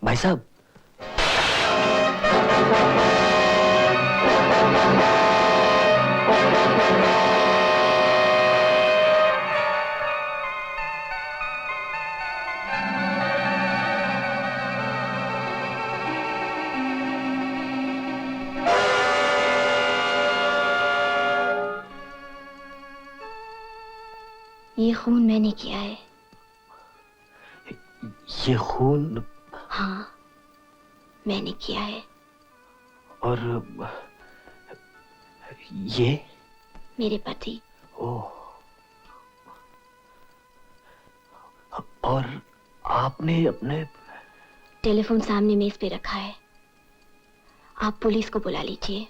भाई साहब, ये खून मैंने किया है। ये खून? हाँ, मैंने किया है। और ये? मेरे पति। ओह, और आपने अपने? टेलीफोन सामने मेज पे रखा है, आप पुलिस को बुला लीजिए।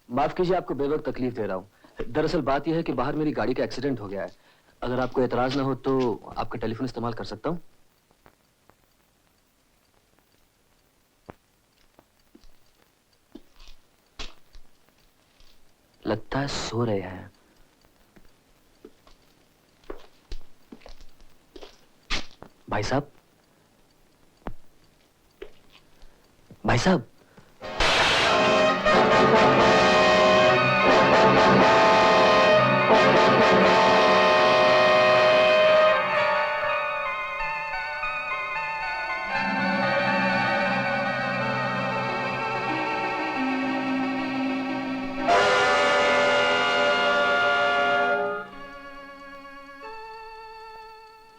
माफ कीजिए, आपको बेवक्त तकलीफ दे रहा हूँ। दरअसल बात यह है कि बाहर मेरी गाड़ी का एक्सीडेंट हो गया है। अगर आपको एतराज ना हो तो आपका टेलीफोन इस्तेमाल कर सकता हूँ? लगता है सो रहे हैं। भाई साहब, भाई साहब,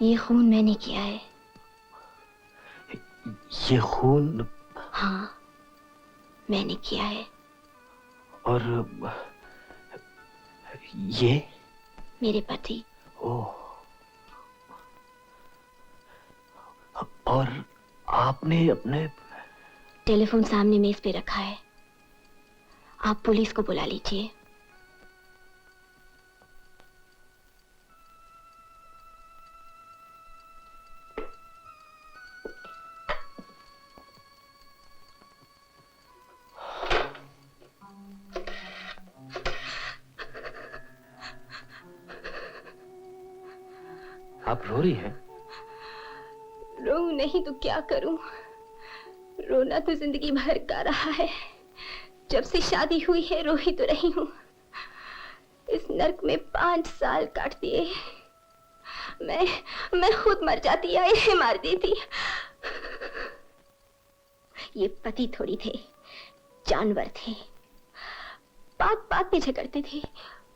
ये खून मैंने किया है। ये खून? हाँ, मैंने किया है। और ये? मेरे पति। ओह, और आपने अपने? टेलीफोन सामने मेज पे रखा है, आप पुलिस को बुला लीजिए। आप रो रही हैं? रो नहीं तो क्या करूं? रोना तो जिंदगी भर का रहा है। जब से शादी हुई है रो ही तो रही हूं। इस नर्क में 5 साल काट दिए। मैं खुद मर जाती या इसे मार देती। ये पति थोड़ी थे, जानवर थे। बात बात में झगड़ते थे,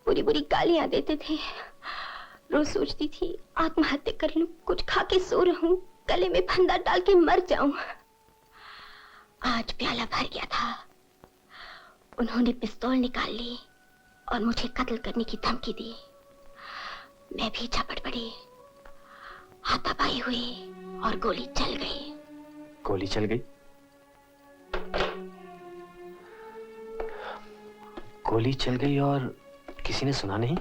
बुरी बुरी गालियां देते थे। रोज सोचती थी आत्महत्या कर लूं, कुछ खा के सो रहूं, गले में फंदा डाल के मर जाऊं। आज प्याला भर गया था। उन्होंने पिस्तौल निकाल ली और मुझे कत्ल करने की धमकी दी। मैं भी झपट पड़ी, हाथापाई हुई और गोली चल गई। गोली चल गई? गोली चल गई और किसी ने सुना नहीं?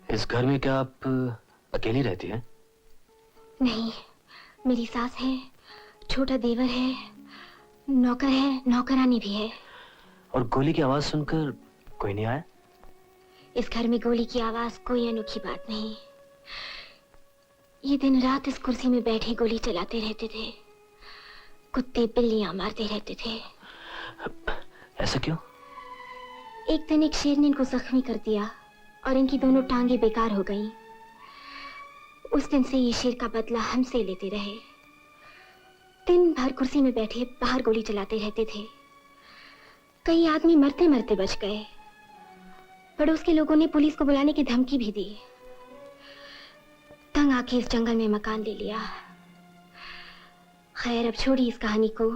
इस घर में क्या आप अकेली रहती हैं? नहीं, मेरी सास है, छोटा देवर है, नौकर है, नौकरानी भी है। और गोली की आवाज सुनकर कोई नहीं आया? इस घर में गोली की आवाज कोई अनोखी बात नहीं। ये दिन रात इस कुर्सी में बैठे गोली चलाते रहते थे। कुत्ते बिल्लियां मारते रहते थे। ऐसा क्यों? एक दिन एक शेर ने इनको जख्मी कर दिया और इनकी दोनों टांगे बेकार हो गईं। उस दिन से ये शेर का बदला हमसे लेते रहे। दिन भर कुर्सी में बैठे बाहर गोली चलाते रहते थे। कई आदमी मरते मरते बच गए। पड़ोस के लोगों ने पुलिस को बुलाने की धमकी भी दी। तंग आके इस जंगल में मकान ले लिया। खैर अब छोड़िए इस कहानी को,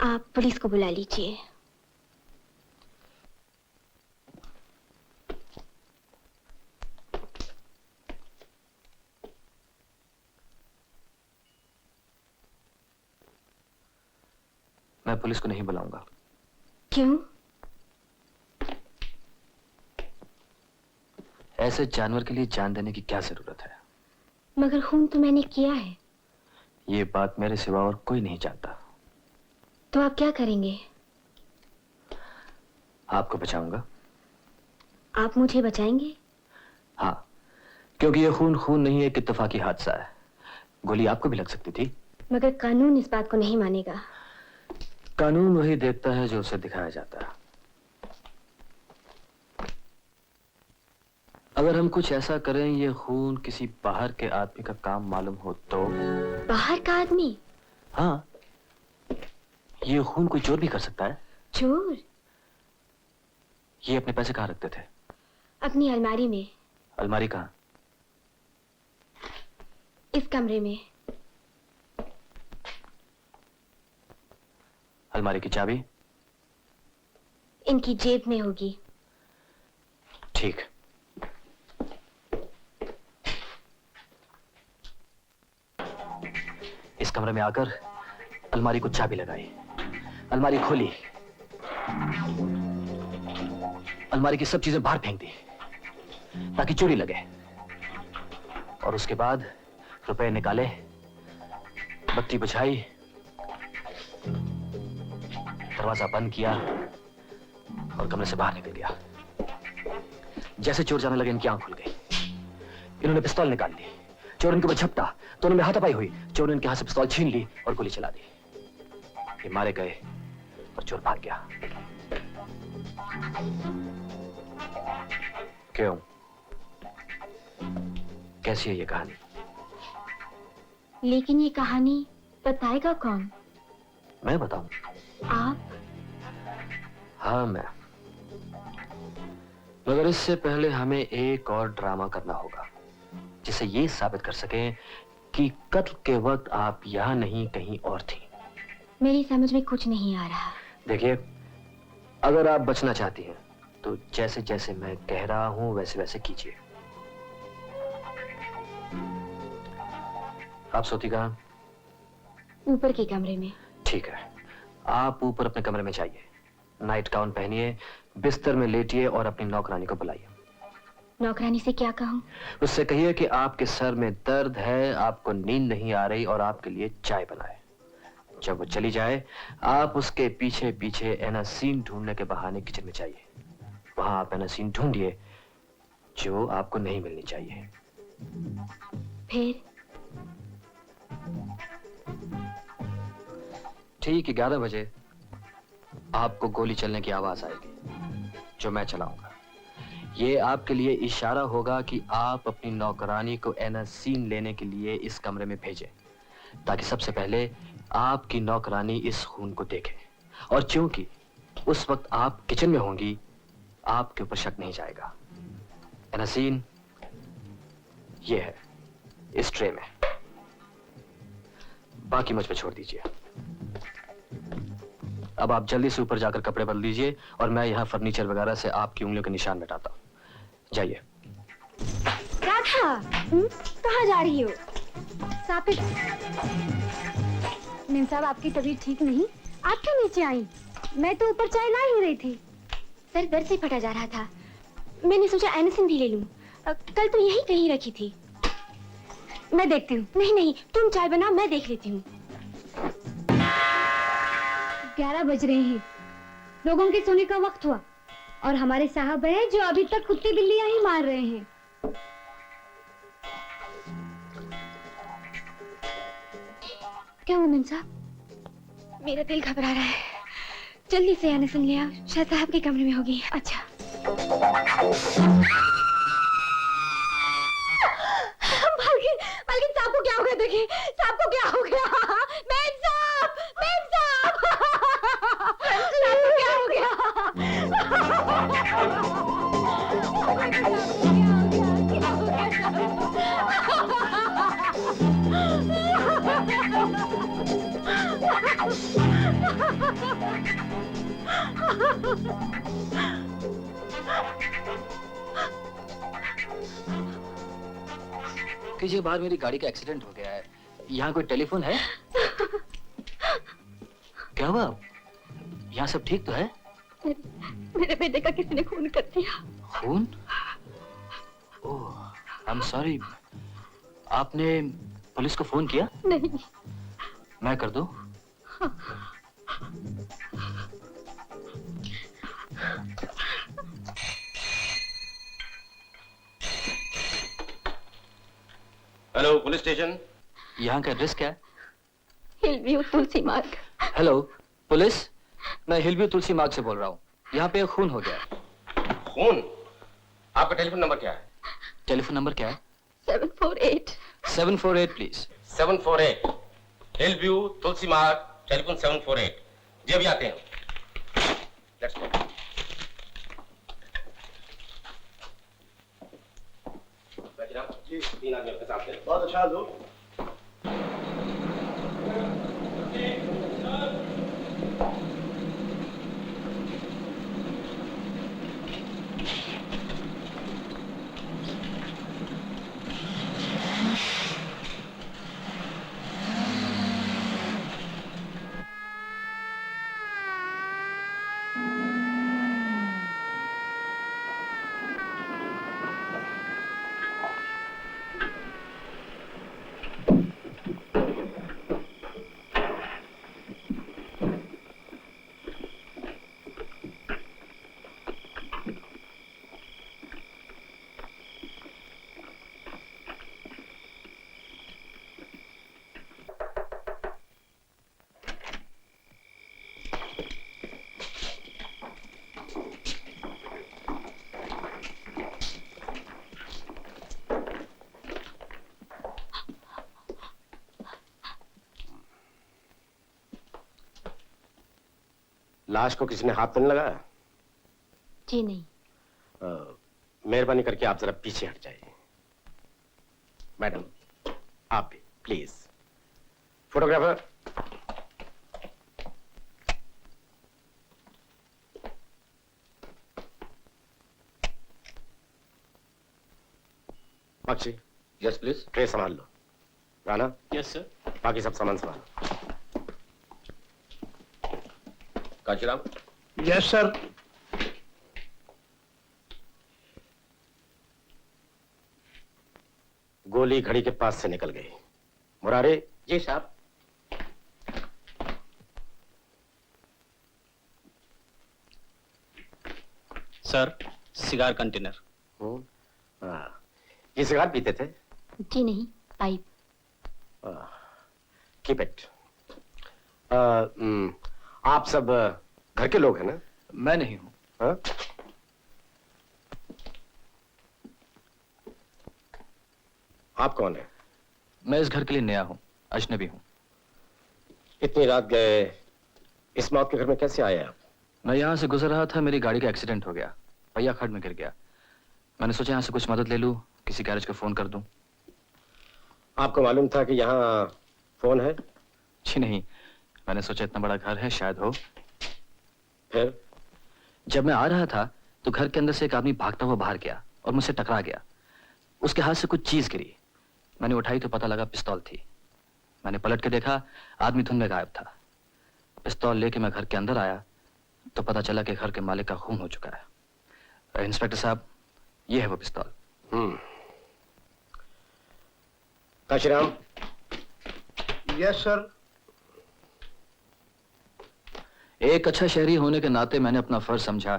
आप पुलिस को बुला लीजिए। मैं पुलिस को नहीं बुलाऊंगा। क्यों? ऐसे जानवर के लिए जान देने की क्या जरूरत है? मगर खून तो मैंने किया है। ये बात मेरे सिवा और कोई नहीं जानता। तो आप क्या करेंगे? आपको बचाऊंगा। आप मुझे बचाएंगे? हाँ, क्योंकि ये खून खून नहीं, एक इत्तेफाकी हादसा है। गोली आपको भी लग सकती थी। मगर कानून इस बात को नहीं मानेगा। कानून वही देखता है जो उसे दिखाया जाता है। अगर हम कुछ ऐसा करें ये खून किसी बाहर के आदमी का काम मालूम हो तो? बाहर का आदमी? हाँ, ये खून कोई चोर भी कर सकता है। चोर? ये अपने पैसे कहाँ रखते थे? अपनी अलमारी में। अलमारी कहाँ? इस कमरे में। अलमारी की चाबी? इनकी जेब में होगी। ठीक। इस कमरे में आकर अलमारी को चाबी लगाई, अलमारी खोली, अलमारी की सब चीजें बाहर फेंक दी ताकि चोरी लगे, और उसके बाद रुपए निकाले, बत्ती बुझाई, दरवाजा बंद किया और कमरे से बाहर निकल गया। जैसे चोर जाने लगे इनकी आंख खुल गई। इन्होंने पिस्तौल निकाल ली। चोर इनके ऊपर झपटा तो उन्होंने हाथापाई हुई। चोर ने इनके हाथ से पिस्तौल छीन ली और गोली चला दी। ये मारे गए और चोर भाग गया। क्यों? कैसी है ये कहानी? लेकिन ये कहानी बताएगा कौन? मैं बताऊं? आप? हाँ मैं। मगर इससे पहले हमें एक और ड्रामा करना होगा जिससे ये साबित कर सकें कि कत्ल के वक्त आप यहां नहीं कहीं और थी। मेरी समझ में कुछ नहीं आ रहा। देखिए, अगर आप बचना चाहती हैं तो जैसे जैसे मैं कह रहा हूं वैसे वैसे कीजिए। आप सोती कहां? ऊपर के कमरे में। ठीक है, आप ऊपर अपने कमरे में जाइए, नाइट गाउन पहनिए, बिस्तर में लेटिए और अपनी नौकरानी को बुलाइए। नौकरानी से क्या कहूं? उससे कहिए कि आपके सर में दर्द है, आपको नींद नहीं आ रही और आपके लिए चाय बनाए। जब वो चली जाए आप उसके पीछे पीछे एनासीन ढूंढने के बहाने किचन में जाइए। वहां आप एनासीन ढूंढिए जो आपको नहीं मिलनी चाहिए। फिर ठीक 11 बजे आपको गोली चलने की आवाज आएगी जो मैं चलाऊंगा। ये आपके लिए इशारा होगा कि आप अपनी नौकरानी को एनासीन लेने के लिए इस कमरे में भेजें, ताकि सबसे पहले आपकी नौकरानी इस खून को देखे। और क्योंकि उस वक्त आप किचन में होंगी, आपके ऊपर शक नहीं जाएगा। एनासीन ये है इस ट्रे में, बाकी मुझ पे छोड़ दीजिए। अब आप जल्दी से ऊपर जाकर कपड़े बदल लीजिए और मैं यहाँ फर्नीचर वगैरह से आपकी उंगलियों के निशान मिटाता हूँ। जाइए। क्या था? कहाँ जा रही हो? सापित, मेम साहब आपकी तबीयत ठीक नहीं, आप क्यों नीचे आई? मैं तो ऊपर चाय ला ही रही थी। सर दर्द से फटा जा रहा था, मैंने सोचा एनासिन भी ले लूं। कल तो यहीं कहीं रखी थी। मैं देखती हूँ। नहीं नहीं, तुम चाय बनाओ, मैं देख लेती हूँ। 11 बज रहे हैं, लोगों के सोने का वक्त हुआ और हमारे साहब हैं जो अभी तक कुत्ते बिल्लियां ही मार रहे हैं। क्या हुआ मेम साहब? मेरा दिल घबरा रहा है, जल्दी से एनासिन ले आओ, शायद साहब के कमरे में होगी। अच्छा। मालकिन, मालकिन साहब को क्या हो गया? देखिए साहब को क्या हो गया? मेम साहब, मेम साहब, साहब को क्या हो गया? कीजिए, बाहर मेरी गाड़ी का एक्सीडेंट हो गया है। यहाँ कोई टेलीफोन है? क्या हुआ? यहाँ सब ठीक तो है? मेरे बेटे का किसी ने खून कर दिया। खून? ओह, आई एम सॉरी। आपने पुलिस को फोन किया? नहीं। मैं कर दूं? Hello, police station. यहाँ का एड्रेस क्या है? हिलव्यू तुलसी मार्ग। हेलो पुलिस, मैं हिलव्यू तुलसी मार्ग से बोल रहा हूँ। यहाँ पे एक खून हो गया है। खून? आपका टेलीफोन नंबर क्या है? टेलीफोन नंबर क्या है? 748। 748 प्लीज। 748 हिल व्यू तुलसी मार्ग, टेलीफोन 748। जी अभी आते हैं। Let's go. जी 3 आदमी अपने साथ हैं। बहुत अच्छा लो। लाश को किसी ने हाथ तो नहीं लगाया? जी नहीं। मेहरबानी करके आप जरा पीछे हट जाइए। मैडम आप भी please. Photographer, Bakshi. Yes please. Tray संभाल लो। राणा। Yes sir. बाकी सब सामान संभालो। कांचीराम। Yes sir. गोली घड़ी के पास से निकल गई। मुरारे। जी साहब। Sir cigar container. हाँ, ये सिगार पीते थे? जी नहीं, पाइप। Keep it. आप सब घर के लोग हैं ना? मैं नहीं हूं। हाँ? आप कौन है? मैं इस घर के लिए नया हूं, अजनबी हूं। इतनी रात गए, इस मौत के घर में कैसे आए आप? मैं यहां से गुजर रहा था, मेरी गाड़ी का एक्सीडेंट हो गया, पहिया खड्ड में गिर गया। मैंने सोचा यहां से कुछ मदद ले लूं, किसी गैरेज को फोन कर दूं। आपको मालूम था कि यहाँ फोन है? जी नहीं, मैंने सोचा इतना बड़ा घर है, शायद हो। फिर? जब मैं आ रहा था तो घर के अंदर से एक आदमी भागता हुआ बाहर गया और मुझसे टकरा गया। उसके हाथ से कुछ चीज गिरी, मैंने उठाई तो पता लगा पिस्तौल थी। मैंने पलट के देखा, आदमी धुंध में गायब था। पिस्तौल लेके मैं घर के अंदर आया तो पता चला कि घर के मालिक का खून हो चुका है। इंस्पेक्टर साहब, ये है वो पिस्तौल। काशीराम। Yes sir. एक अच्छा शहरी होने के नाते मैंने अपना फर्ज समझा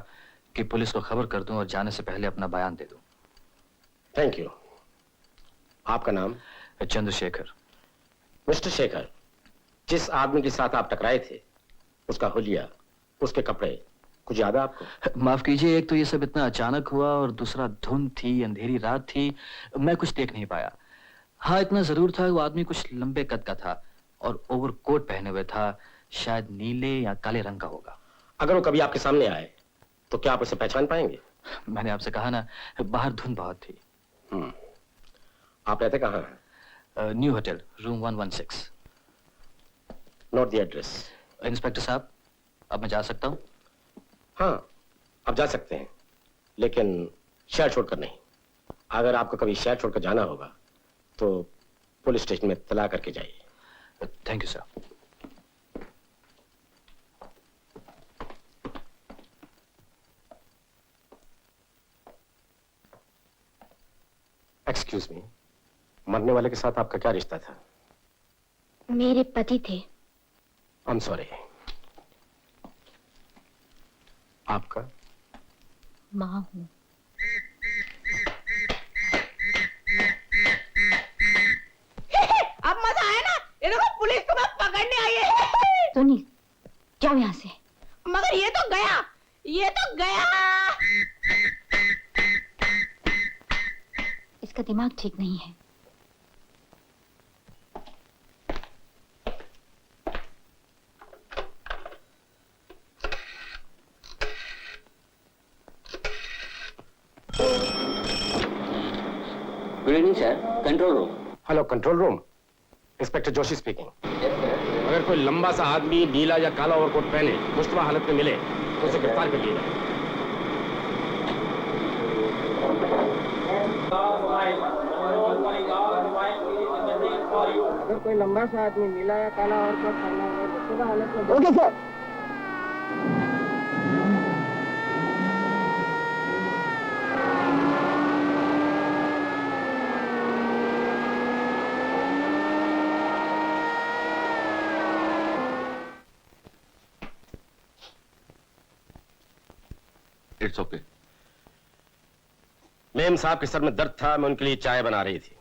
कि पुलिस को खबर कर दूं और जाने से पहले अपना बयान दे दूं। Thank you. आपका नाम? चंद्रशेखर। मिस्टर शेखर, जिस आदमी के साथ आप टकराए थे, उसका हुलिया, उसके कपड़े कुछ याद है आपको? माफ कीजिए, एक तो ये सब इतना अचानक हुआ और दूसरा धुंध थी, अंधेरी रात थी, मैं कुछ देख नहीं पाया। हाँ, इतना जरूर था वो आदमी कुछ लंबे कद का था और ओवरकोट पहने हुए था, शायद नीले या काले रंग का होगा। अगर वो कभी आपके सामने आए तो क्या आप उसे पहचान पाएंगे? मैंने आपसे कहा ना, बाहर धुंध बहुत थी। आप रहते कहाँ हैं? New hotel, room 116। Note the address. Inspector साहब, अब मैं जा सकता हूँ? हाँ, आप जा सकते हैं, लेकिन शहर छोड़कर नहीं। अगर आपको कभी शहर छोड़कर जाना होगा तो पुलिस स्टेशन में इत्तला करके जाइए। Thank you sir. Excuse me, मरने वाले के साथ आपका क्या रिश्ता था? मेरे पति थे। आई एम सॉरी। आपका? माँ हूँ। अब मजा आया ना? ये देखो पुलिस तुम्हें पकड़ने आई है। सुनील, जाओ यहाँ से। मगर ये तो गया, ये तो गया। इसका दिमाग ठीक नहीं है। Good evening sir, control room. Hello, control room. Inspector Joshi speaking. अगर कोई लंबा सा आदमी नीला या काला ओवरकोट पहने मुश्तबा हालत में मिले तो उसे गिरफ्तार कर लिया जाए। अगर कोई लंबा सा आदमी नीला या काला और कोट पहना है तो सुबह हालत में। Okay sir. It's okay. Ma'am साहब के सर में दर्द था, मैं उनके लिए चाय बना रही थी।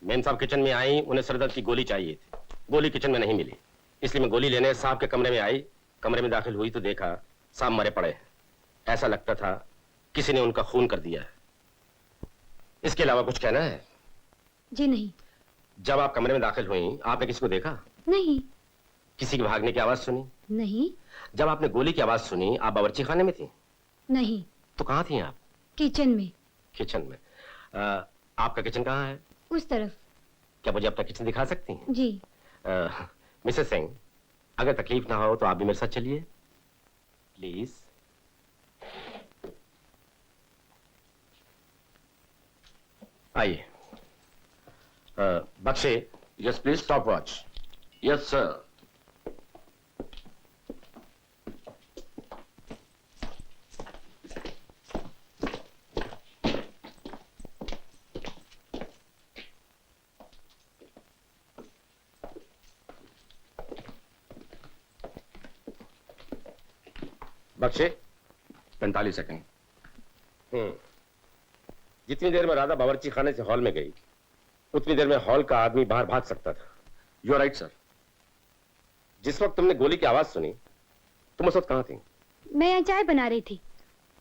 मेम साहब किचन में आई, उन्हें सरदर्द की गोली चाहिए थी। गोली किचन में नहीं मिली, इसलिए मैं गोली लेने साहब के कमरे में आई। कमरे में दाखिल हुई तो देखा साहब मरे पड़े हैं। ऐसा लगता था किसी ने उनका खून कर दिया है। इसके अलावा कुछ कहना है? जी नहीं। जब आप कमरे में दाखिल हुई, आपने किसी को देखा? नहीं। किसी के भागने की आवाज सुनी? नहीं। जब आपने गोली की आवाज सुनी, आप बावर्ची खाने में थी? नहीं। तो कहाँ थी आप? किचन में। किचन में। आपका किचन कहाँ है? उस तरफ। क्या मुझे अपना किचन दिखा सकती हैं? जी। मिसेस सिंह, अगर तकलीफ ना हो तो आप भी मेरे साथ चलिए प्लीज। आइए। Bakshe. Yes please. Stop watch. Yes sir. Bakshe, 45 second. जितनी देर में राधा बावर्ची खाने से हॉल में गई उतनी देर में हॉल का आदमी बाहर भाग सकता था। You are right sir. जिस वक्त तुमने गोली की आवाज सुनी तुम उस वक्त कहां थी? मैं यहाँ चाय बना रही थी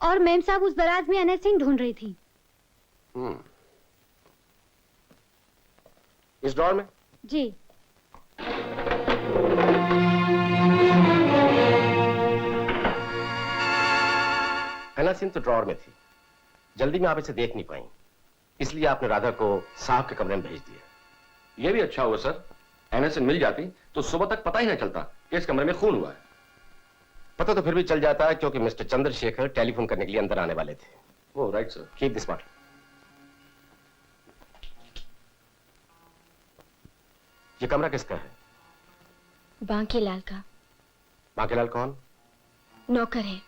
और मेम साहब उस दराज में अनस सिंह ढूंढ रही थी। इस ड्रॉर में? जी। अना सिंह तो ड्रॉर में थी, जल्दी में आप इसे देख नहीं पाई, इसलिए आपने राधा को साहब के कमरे में भेज दिया। यह भी अच्छा हुआ सर, एनएसएन मिल जाती तो सुबह तक पता ही नहीं चलता कि इस कमरे में खून हुआ है। पता तो फिर भी चल जाता है क्योंकि मिस्टर चंद्रशेखर टेलीफोन करने के लिए अंदर आने वाले थे। Oh right sir. Keep this bottle. ये कमरा किसका है? बांकीलाल का। बांकीलाल कौन? नौकर है।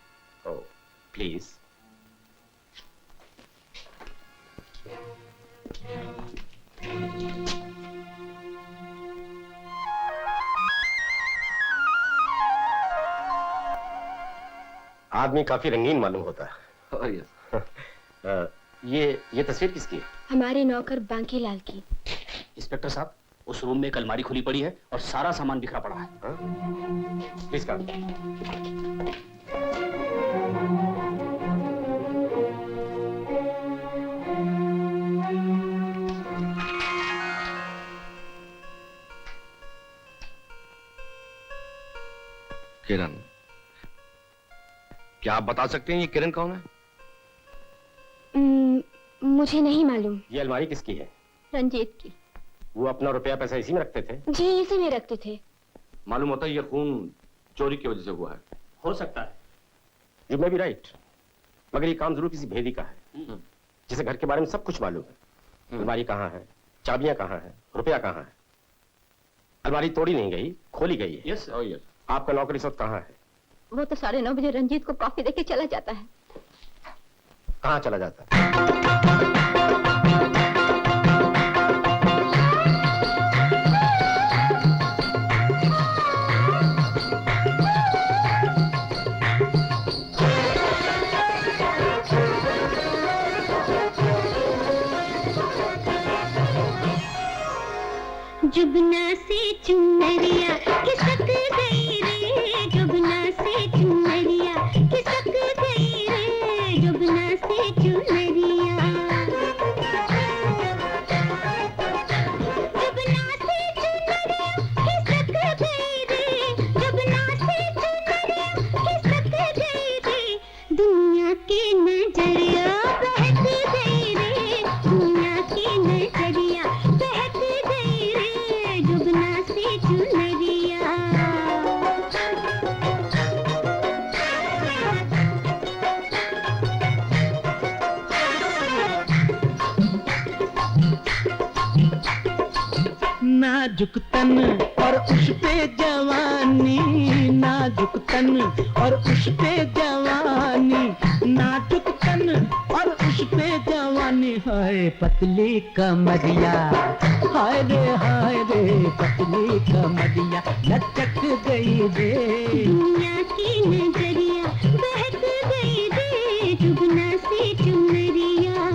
Oh please. आदमी काफी रंगीन मालूम होता है। Oh yes. ये तस्वीर किसकी है? हमारे नौकर बांकीलाल की। इंस्पेक्टर साहब, उस रूम में एक अलमारी खुली पड़ी है और सारा सामान बिखरा पड़ा है। Please come. किरण, क्या आप बता सकते हैं ये किरण कौन है? मुझे नहीं मालूम। ये अलमारी किसकी है? रंजीत की। वो अपना रुपया पैसा इसी में रखते थे? जी, इसी में रखते थे। मालूम होता है ये खून चोरी की वजह से हुआ है। हो सकता है। यू मे बी राइट, मगर ये काम जरूर किसी भेदी का है जिसे घर के बारे में सब कुछ मालूम है। अलमारी कहाँ है, चाबियां कहाँ है, रुपया कहाँ है। अलमारी तोड़ी नहीं गई, खोली गई है। यस। Oh yes. आपका नौकर इस वक्त कहाँ है? वो तो 9:30 बजे रंजीत को कॉफी देके चला जाता है। कहाँ चला जाता है? जुगना से चुनरिया खिसक गई रे, जुगना से चुनरिया खिसक गई रे, जुगना से चुनरिया। जुगना से चुनरिया खिसक गई रे, जुगना से चुनरिया खिसक गई रे, दुनिया की नजरिया बहक गई रे, दुनिया की नजरिया बहक गई रे, जुगना से चुनरिया। नाजुक तन और उस पे जवानी, नाजुक तन और उस पे जवानी, नाजुक तन और उस पे जवानी। हाय पतली कमरिया, हाय रे पतली कमरिया लचक गई रे, दुनिया की नजरिया बहक गई रे, जुगना से चुनरिया।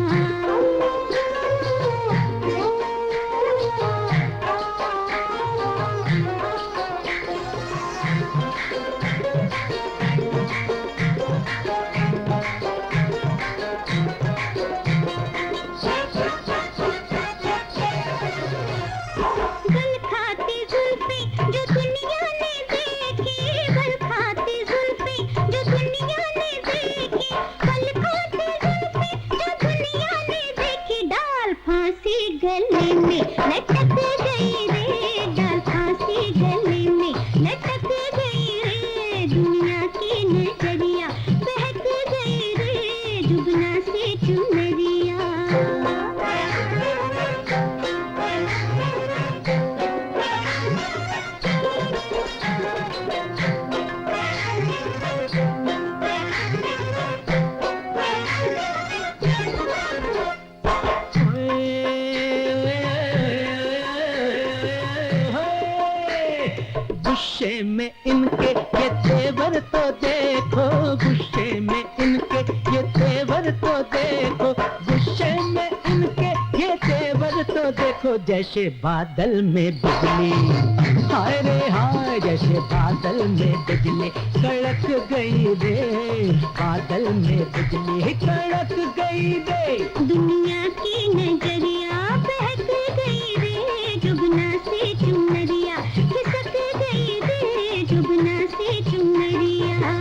बल खाती जुल्फे जो दुनिया ने देखी, बल खाती जुल्फे जो दुनिया ने देखी, बल खाती जुल्फे जो दुनिया ने देखी, डाल फांसी गले में लटक गई रे, डाल फांसी गले में लटक गई रे, दुनिया की नजरिया बहक गई रे, जुगना से चुनरिया। गुस्से में इनके ये तेवर तो देखो, गुस्से में इनके ये तेवर तो देखो, गुस्से में इनके ये तेवर तो देखो। जैसे बादल में बिजली, हाय रे हाय, जैसे बादल में बिजली कड़क गई रे, बादल में बिजली कड़क गई रे। दुनिया की नजरिया बहक गई रे, जुगना से चुनरिया खिसक गई रे, जुगना से चुनरिया।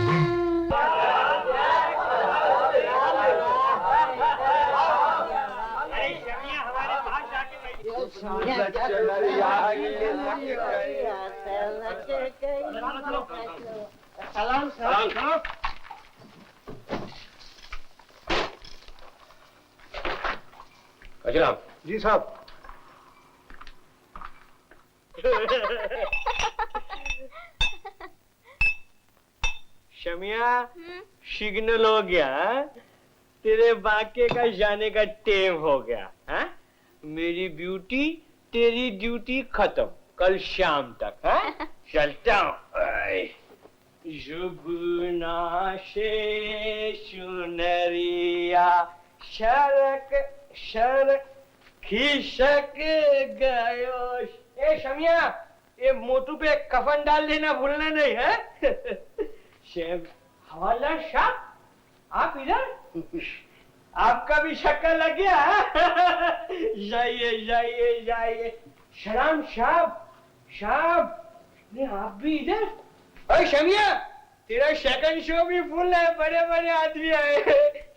जनाब। जी साहब। शमिया, सिग्नल हो गया, तेरे बाके का जाने का टाइम हो गया। है मेरी ब्यूटी, तेरी ड्यूटी खत्म, कल शाम तक। है चलता हूँ। जुगना से सुनरिया शरक शरक खिसक गयो। ए शमिया, ये मोटू पे कफन डाल देना भूलना नहीं है। हवालदार साहब, आप इधर? आपका भी शक्कर लग गया। जाइए जाइए जाइए। सलाम साहब, साहब आप भी इधर? अरे शमिया, तेरा सेकंड शो भी फुल है, बड़े बड़े आदमी आए।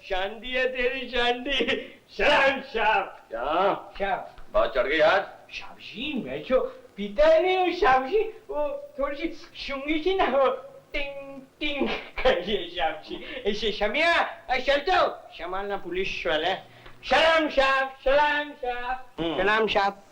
शांति है तेरी, शांति। सलाम साहब। साहब बात चढ़ गई आज। साहब जी, मैं जो पीता ही नहीं हूँ साहब जी, वो थोड़ी सी शुंगी सी ना, वो टिंग टिंग करिए साहब जी। ऐसे शमिया, चलता हूँ, संभालना पुलिस वाले। सलाम साहब, सलाम साहब, सलाम साहब।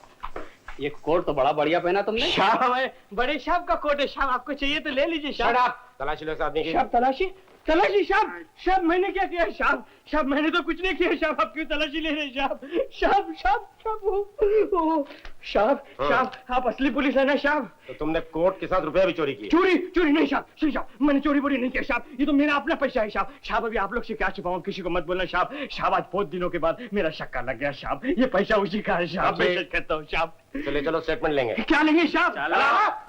ये कोट तो बड़ा बढ़िया पहना तुमने। साहब, बड़े साहब का कोट है साहब, आपको चाहिए तो ले लीजिए साहब। तलाशी लो साहब। देखिए साहब तलाशी, तलाशी साहब, साहब मैंने क्या किया साहब? साहब मैंने तो कुछ नहीं किया साहब, आप क्यों तलाशी ले रहे हैं साहब? साहब साहब साहब, ओ साहब साहब, आप असली पुलिस है ना साहब? तो तुमने कोर्ट के साथ रुपया भी चोरी किया? चोरी चोरी नहीं साहब, सही साहब, मैंने चोरी बोरी नहीं किया साहब, ये तो मेरा अपना पैसा है साहब। साहब अभी आप लोग से क्या छिपाऊं, किसी को मत बोलना साहब। साहब आज बहुत दिनों के बाद मेरा शक्का लग गया साहब, ये पैसा उसी का है साहब, मैं सच कहता हूँ साहब। चले चलो, स्टेटमेंट लेंगे। क्या लेंगे साहब?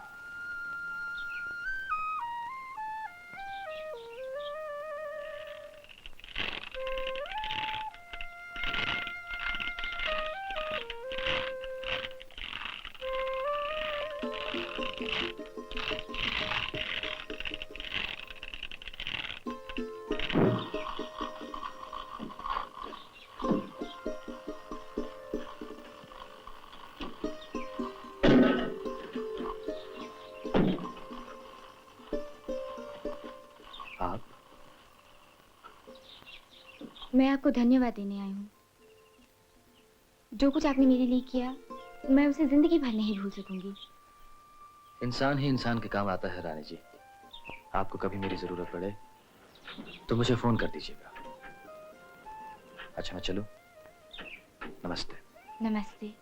मैं आपको धन्यवाद देने आई हूँ। जो कुछ आपने मेरे लिए किया, मैं उसे जिंदगी भर नहीं भूल सकूंगी। इंसान ही इंसान के काम आता है रानी जी। आपको कभी मेरी जरूरत पड़े तो मुझे फोन कर दीजिएगा। अच्छा मैं चलूं? नमस्ते। नमस्ते।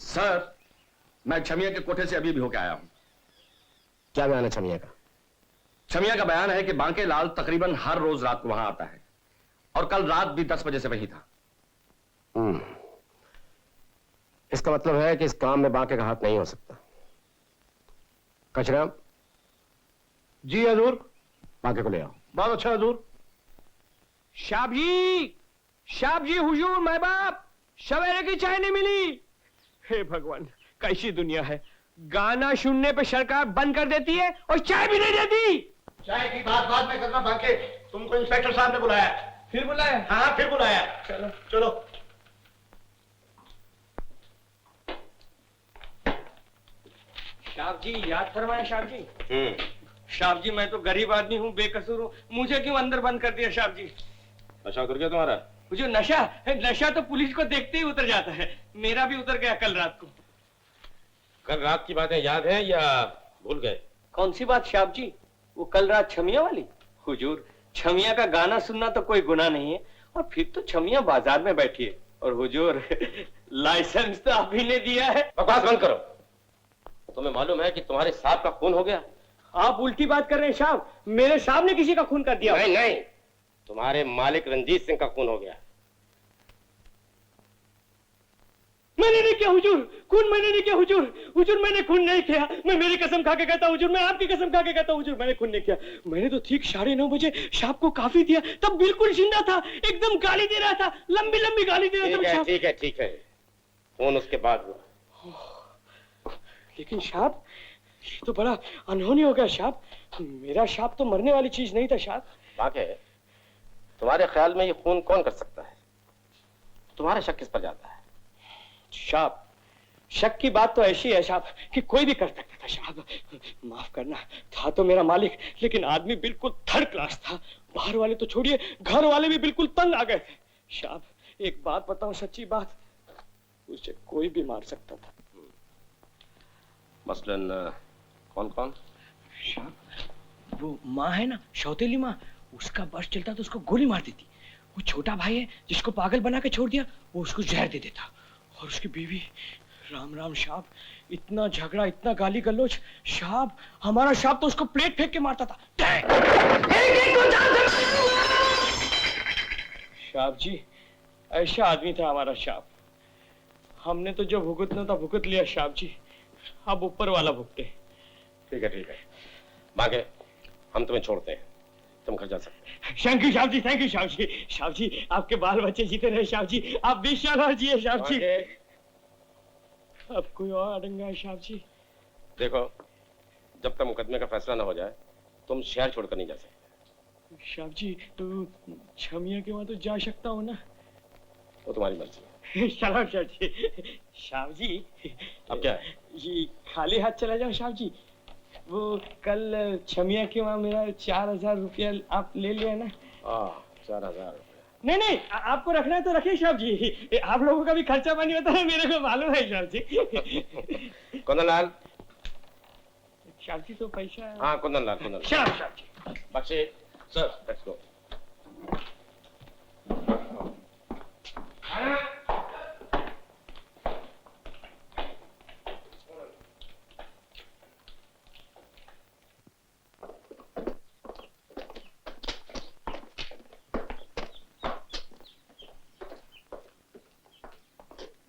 सर, मैं छमिया के कोठे से अभी भी होके आया हूं। क्या बयान है छमिया का? छमिया का बयान है कि बांके लाल तकरीबन हर रोज रात को वहां आता है और कल रात भी 10 बजे से वही था। इसका मतलब है कि इस काम में बांके का हाथ नहीं हो सकता। कचरा। जी हजूर। बांके को ले आओ। बहुत अच्छा हजूर। शाह जी हुजूर, मैं बाप, सवेरे की चाय नहीं मिली। हे भगवान, कैसी दुनिया है, गाना सुनने पे सरकार बंद कर देती है और चाय भी नहीं देती। चाय की बात बाद में करना बांके, तुमको इंस्पेक्टर साहब ने बुलाया। फिर बुलाया? हाँ फिर बुलाया। चलो चलो। साहब जी याद फरमाए साहब जी। साहब जी मैं तो गरीब आदमी हूँ, बेकसूर हूँ, मुझे क्यों अंदर बंद कर दिया साहब जी? नशा कर गया तुम्हारा? जो नशा तो पुलिस को देखते ही उतर जाता है, मेरा भी उतर गया कल रात को। कल रात की बातें याद हैं या भूल गए? कौन सी बात साहब जी? वो कल रात छमिया वाली? हुजूर, छमिया का गाना सुनना तो कोई गुनाह नहीं है, और फिर तो छमिया बाजार में बैठी है, और हुजूर लाइसेंस तो आप ही ने दिया है। बकवास बंद करो। तुम्हें मालूम है कि तुम्हारे साहब का खून हो गया? आप उल्टी बात कर रहे हैं साहब, मेरे साहब ने किसी का खून कर दिया? नहीं नहीं, तुम्हारे मालिक रंजीत सिंह का खून हो गया। मैंने नहीं किया हुजूर, खून मैंने नहीं किया हुजूर, हुजूर मैंने खून नहीं किया, मैं मेरी कसम खा के कहता हुजूर, मैं आपकी कसम खा के कहता हुजूर, मैंने खून नहीं किया। मैंने तो ठीक 9:30 बजे साहब को काफी दिया, तब बिल्कुल जिंदा था, एकदम गाली दे रहा था, लंबी लंबी गाली दे रहा था। ठीक है ठीक है, खून उसके बाद हुआ। लेकिन साहब, ये तो बड़ा अनहोनी हो गया साहब, मेरा साहब तो मरने वाली चीज नहीं था साहब। वाकई तुम्हारे ख्याल में ये खून कौन कर सकता है? तुम्हारा शक किस पर जाता है? साहब, शक की बात तो ऐसी है साहब कि कोई भी कर सकता था साहब। माफ करना, था तो मेरा मालिक, लेकिन आदमी बिल्कुल थर्ड क्लास था। बाहर वाले तो छोड़िए, घर वाले भी बिल्कुल तंग आ गए थे। साहब, एक बात बताऊं, सच्ची बात, उसे कोई भी मार सकता था। मसलन कौन कौन? साहब, वो माँ है ना, सौतेली माँ, उसका बस चलता तो उसको गोली मार देती। वो छोटा भाई है जिसको पागल बना के छोड़ दिया, वो उसको जहर दे देता। और उसकी बीवी, राम राम साहब, इतना झगड़ा, इतना गाली गलौज साहब, हमारा साहब तो उसको प्लेट फेंक के मारता था। साहब जी, ऐसा आदमी था हमारा साहब। हमने तो जो भुगतना था भुगत लिया साहब जी, अब ऊपर वाला भुगते। ठीक है, बाकी हम तुम्हें छोड़ते हैं, तुम घर जा सकते हैं। थैंक यू साहब जी, थैंक यू साहब जी। साहब जी, आपके बाल बच्चे जीते रहे साहब जी, आप 20 साल और जिए साहब जी। अब कोई और अड़ंगा है साहब जी? देखो, जब तक मुकदमे का फैसला ना हो जाए, तुम शहर छोड़कर नहीं जा सकते। साहब जी, तो छमिया के वहां तो जा सकता हूँ ना? वो तुम्हारी मर्जी है। सलाम साहब जी। साहब जी, अब क्या है? ये खाली हाथ चला जाओ साहब जी। वो कल छमिया के वहाँ मेरा 4000 रुपया आप ले लिया ना? 4000 रुपया? नहीं नहीं, आपको रखना है तो रखिए साहब जी, आप लोगों का भी खर्चा पानी होता है, मेरे को मालूम है साहब जी। कुंदनलाल। साहब जी, तो पैसा? हाँ, कुंदनलाल। साहब जी। बख्शे सर, लेट्स गो।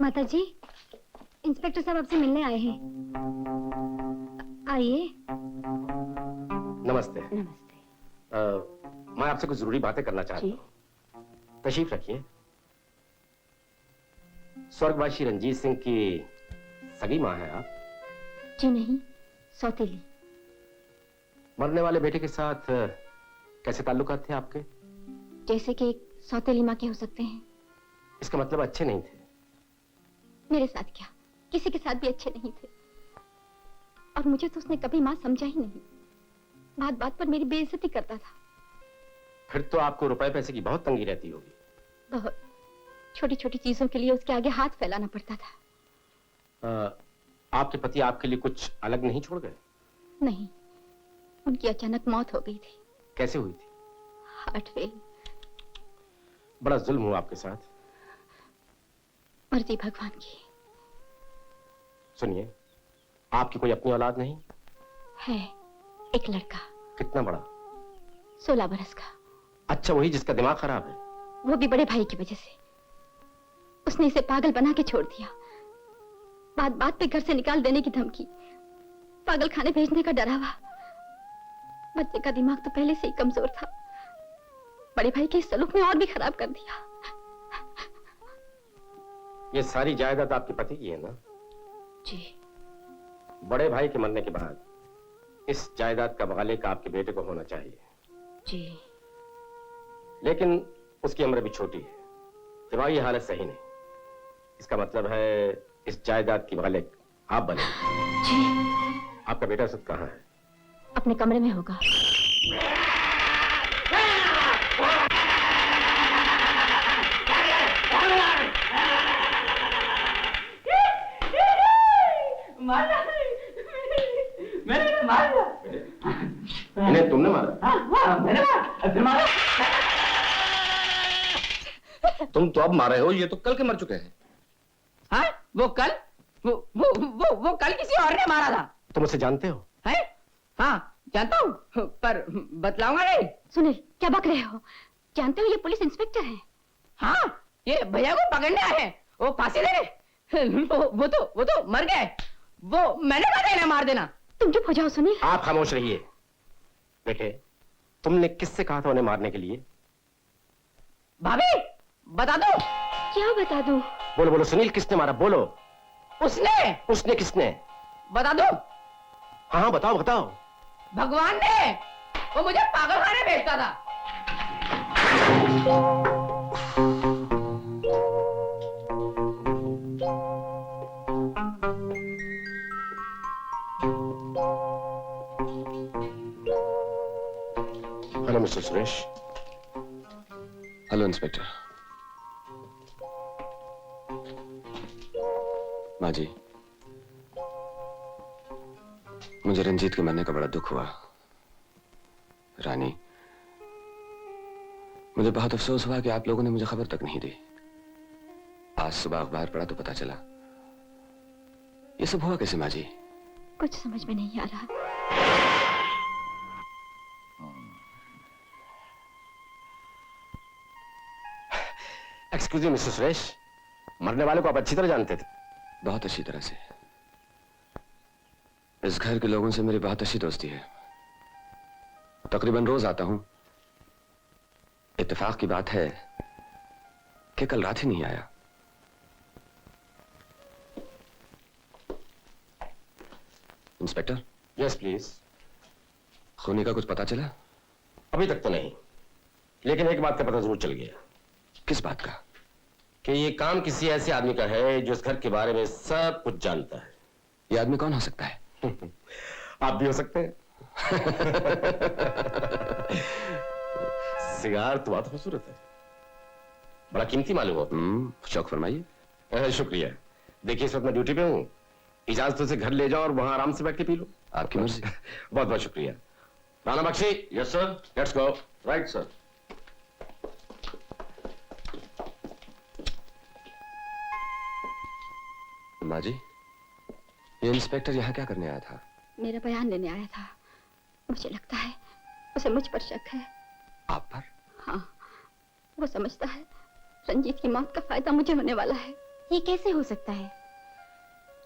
माता जी, इंस्पेक्टर साहब आपसे मिलने आए हैं। आइए। नमस्ते। नमस्ते। मैं आपसे कुछ जरूरी बातें करना चाहता हूँ। तशरीफ रखिए। स्वर्गवासी रंजीत सिंह की सगी माँ है आप? जी नहीं, सौतेली। मरने वाले बेटे के साथ कैसे ताल्लुकात थे आपके? जैसे कि एक सौतेली माँ के हो सकते हैं। इसका मतलब अच्छे नहीं थे? मेरे साथ क्या, किसी के साथ भी अच्छे नहीं थे। और मुझे तो उसने कभी माँ समझा ही नहीं, बात बात पर मेरी बेइज्जती करता था। फिर तो आपको रुपए पैसे की बहुत तंगी रहती होगी। बहुत, छोटी छोटी चीजों के लिए उसके आगे हाथ फैलाना पड़ता था। आपके पति आपके लिए कुछ अलग नहीं छोड़ गए? नहीं, उनकी अचानक मौत हो गई थी। कैसे हुई थी? Heart fail. बड़ा जुल्म हुआ आपके साथ। मर्जी भगवान की। सुनिए, आपकी कोई अपनी औलाद नहीं? है, एक लड़का। कितना बड़ा? 16 बरस का। अच्छा, वही जिसका दिमाग खराब है? वो भी बड़े भाई की वजह से। उसने इसे पागल बना के छोड़ दिया। बात बात पे घर से निकाल देने की धमकी, पागल खाने भेजने का डरावा। बच्चे का दिमाग तो पहले से ही कमजोर था, बड़े भाई के इस सलूक में और भी खराब कर दिया। ये सारी जायदाद आपके पति की है ना? जी। बड़े भाई के मरने के बाद इस जायदाद का मालिक आपके बेटे को होना चाहिए। जी। लेकिन उसकी उम्र भी छोटी है, दिमागी हालत सही नहीं। इसका मतलब है इस जायदाद की मालिक आप बने। जी। आपका बेटा सुध कहाँ है? अपने कमरे में होगा। मारा मैंने मारा। इन्हें तुमने मारा? हाँ, मैंने मारा, फिर मारा। तुम तो अब मारे हो, ये तो कल के मर चुके हैं। हाँ, वो कल वो कल किसी और ने मारा था। तुम उसे जानते हो? है? हाँ, जानता हूँ, पर बतलाऊंगा नहीं। सुनील, क्या बक रहे हो? जानते हो ये पुलिस इंस्पेक्टर है। हाँ, ये भैया को पकड़ने आए हैं, वो फांसी दे रहे। वो तो मर गए। वो मैंने कहा इन्हें मार देना। तुम चुप हो जाओ सुनील। आप खामोश रहिए। बेटे, तुमने किससे कहा था उन्हें मारने के लिए? भाभी, बता दो। क्या बता दूं? बोलो बोलो सुनील, किसने मारा? बोलो। उसने किसने? बता दो। हाँ हाँ, बताओ बताओ। भगवान ने। वो मुझे पागलखाने भेजता था। Hello mister Suresh. Hello inspector. माँ जी, मुझे रंजीत के मरने का बड़ा दुख हुआ। रानी, मुझे बहुत अफसोस हुआ कि आप लोगों ने मुझे खबर तक नहीं दी। आज सुबह अखबार पढ़ा तो पता चला। ये सब हुआ कैसे माँ जी? कुछ समझ में नहीं आ रहा। एक्सक्यूज मी मिस्टर सुरेश, मरने वाले को आप अच्छी तरह जानते थे? बहुत अच्छी तरह से। इस घर के लोगों से मेरी बहुत अच्छी दोस्ती है। तकरीबन रोज आता हूं। इत्तेफाक की बात है कि कल रात ही नहीं आया। इंस्पेक्टर। Yes please. खूनी का कुछ पता चला? अभी तक तो नहीं, लेकिन एक बात का पता जरूर चल गया। किस बात का? कि ये काम किसी ऐसे आदमी का है जो इस घर के बारे में सब कुछ जानता है। ये आदमी कौन हो सकता है? आप भी हो सकते हैं। सिगार तो बहुत खूबसूरत है, बड़ा कीमती मालूम होता। शौक फरमाइए। शुक्रिया। देखिए, इस वक्त मैं ड्यूटी पे हूँ, इजाजत से घर ले जाओ और वहां आराम से बैठ के पी लो। आपकी मर्जी। बहुत बहुत शुक्रिया। Rana Bakshi. Yes sir. Let's go. Right sir. माँ जी, ये इंस्पेक्टर यहाँ क्या करने आया था? मेरा बयान लेने आया था। मुझे लगता है उसे मुझ पर शक है। आप पर? हाँ, वो समझता है रंजीत की मौत का फायदा मुझे होने वाला है। ये कैसे हो सकता है?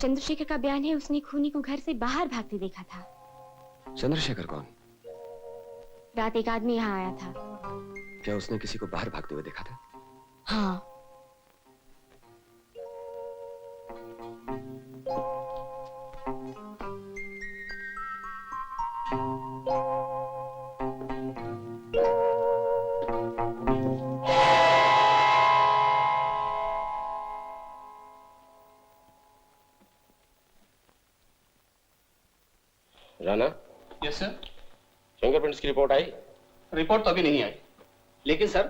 चंद्रशेखर का बयान है उसने खूनी को घर से बाहर भागते देखा था। चंद्रशेखर कौन? रात एक आदमी यहाँ आया था। क्या उसने किसी को बाहर भागते हुए देखा था? हाँ। राणा। Yes sir. फिंगरप्रिंट्स की रिपोर्ट आई? रिपोर्ट तो अभी नहीं आई, लेकिन सर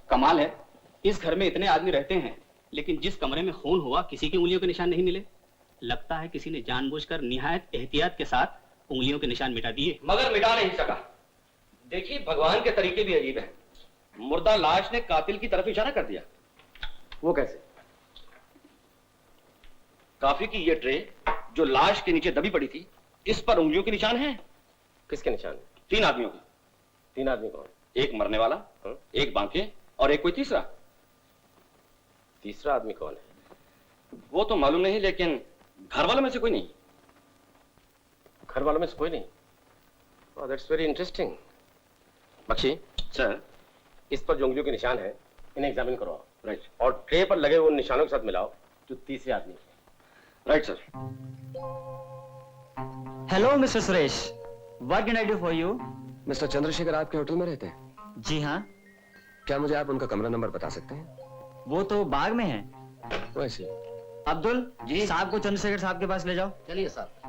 कमाल है, इस घर में इतने आदमी रहते हैं लेकिन जिस कमरे में खून हुआ किसी की उंगलियों के निशान नहीं मिले। लगता है किसी ने जानबूझकर निहायत एहतियात के साथ उंगलियों के निशान मिटा दिए। मगर मिटा नहीं सका। देखिए, भगवान के तरीके भी अजीब हैं। मुर्दा लाश ने कातिल की तरफ इशारा कर दिया। वो कैसे? काफी की ये ट्रे जो लाश के नीचे दबी पड़ी थी, इस पर उंगलियों के निशान हैं। किसके निशान? 3 आदमियों के। 3 आदमी कौन? एक मरने वाला, एक बांके और एक कोई तीसरा। तीसरा आदमी कौन है? वो तो मालूम नहीं, लेकिन घर वालों में से कोई नहीं। घर वालों में से कोई नहीं? Oh, that's very interesting. Bakshi. Sir. इस पर जो उंगलियों के निशान है, इन्हें एग्जामिन करवाओ। राइट। और ट्रे पर लगे हुए उन निशानों के साथ मिलाओ जो तीसरे आदमी के। Right sir. Hello mister Suresh, what can I do for you? Mister Chandrashekhar आपके होटल में रहते हैं? जी हाँ। क्या मुझे आप उनका कमरा नंबर बता सकते हैं? वो तो बाग में है। वैसे अब्दुल जी साहब को चंद्रशेखर साहब के पास ले जाओ। चलिए साहब।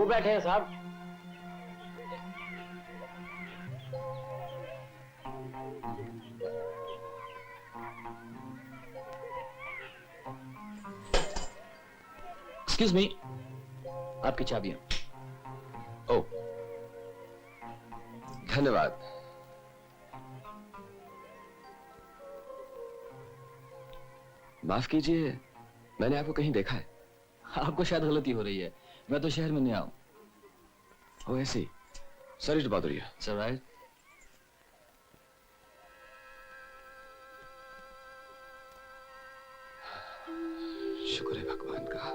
वो बैठे हैं साहब। एक्सक्यूज मी, आपकी चाबियां। ओ, धन्यवाद। माफ कीजिए, मैंने आपको कहीं देखा है। आपको शायद गलती हो रही है, मैं तो शहर में नया हूं। Oh, I see. Sorry to bother you. It's all right. शुक्र है भगवान का,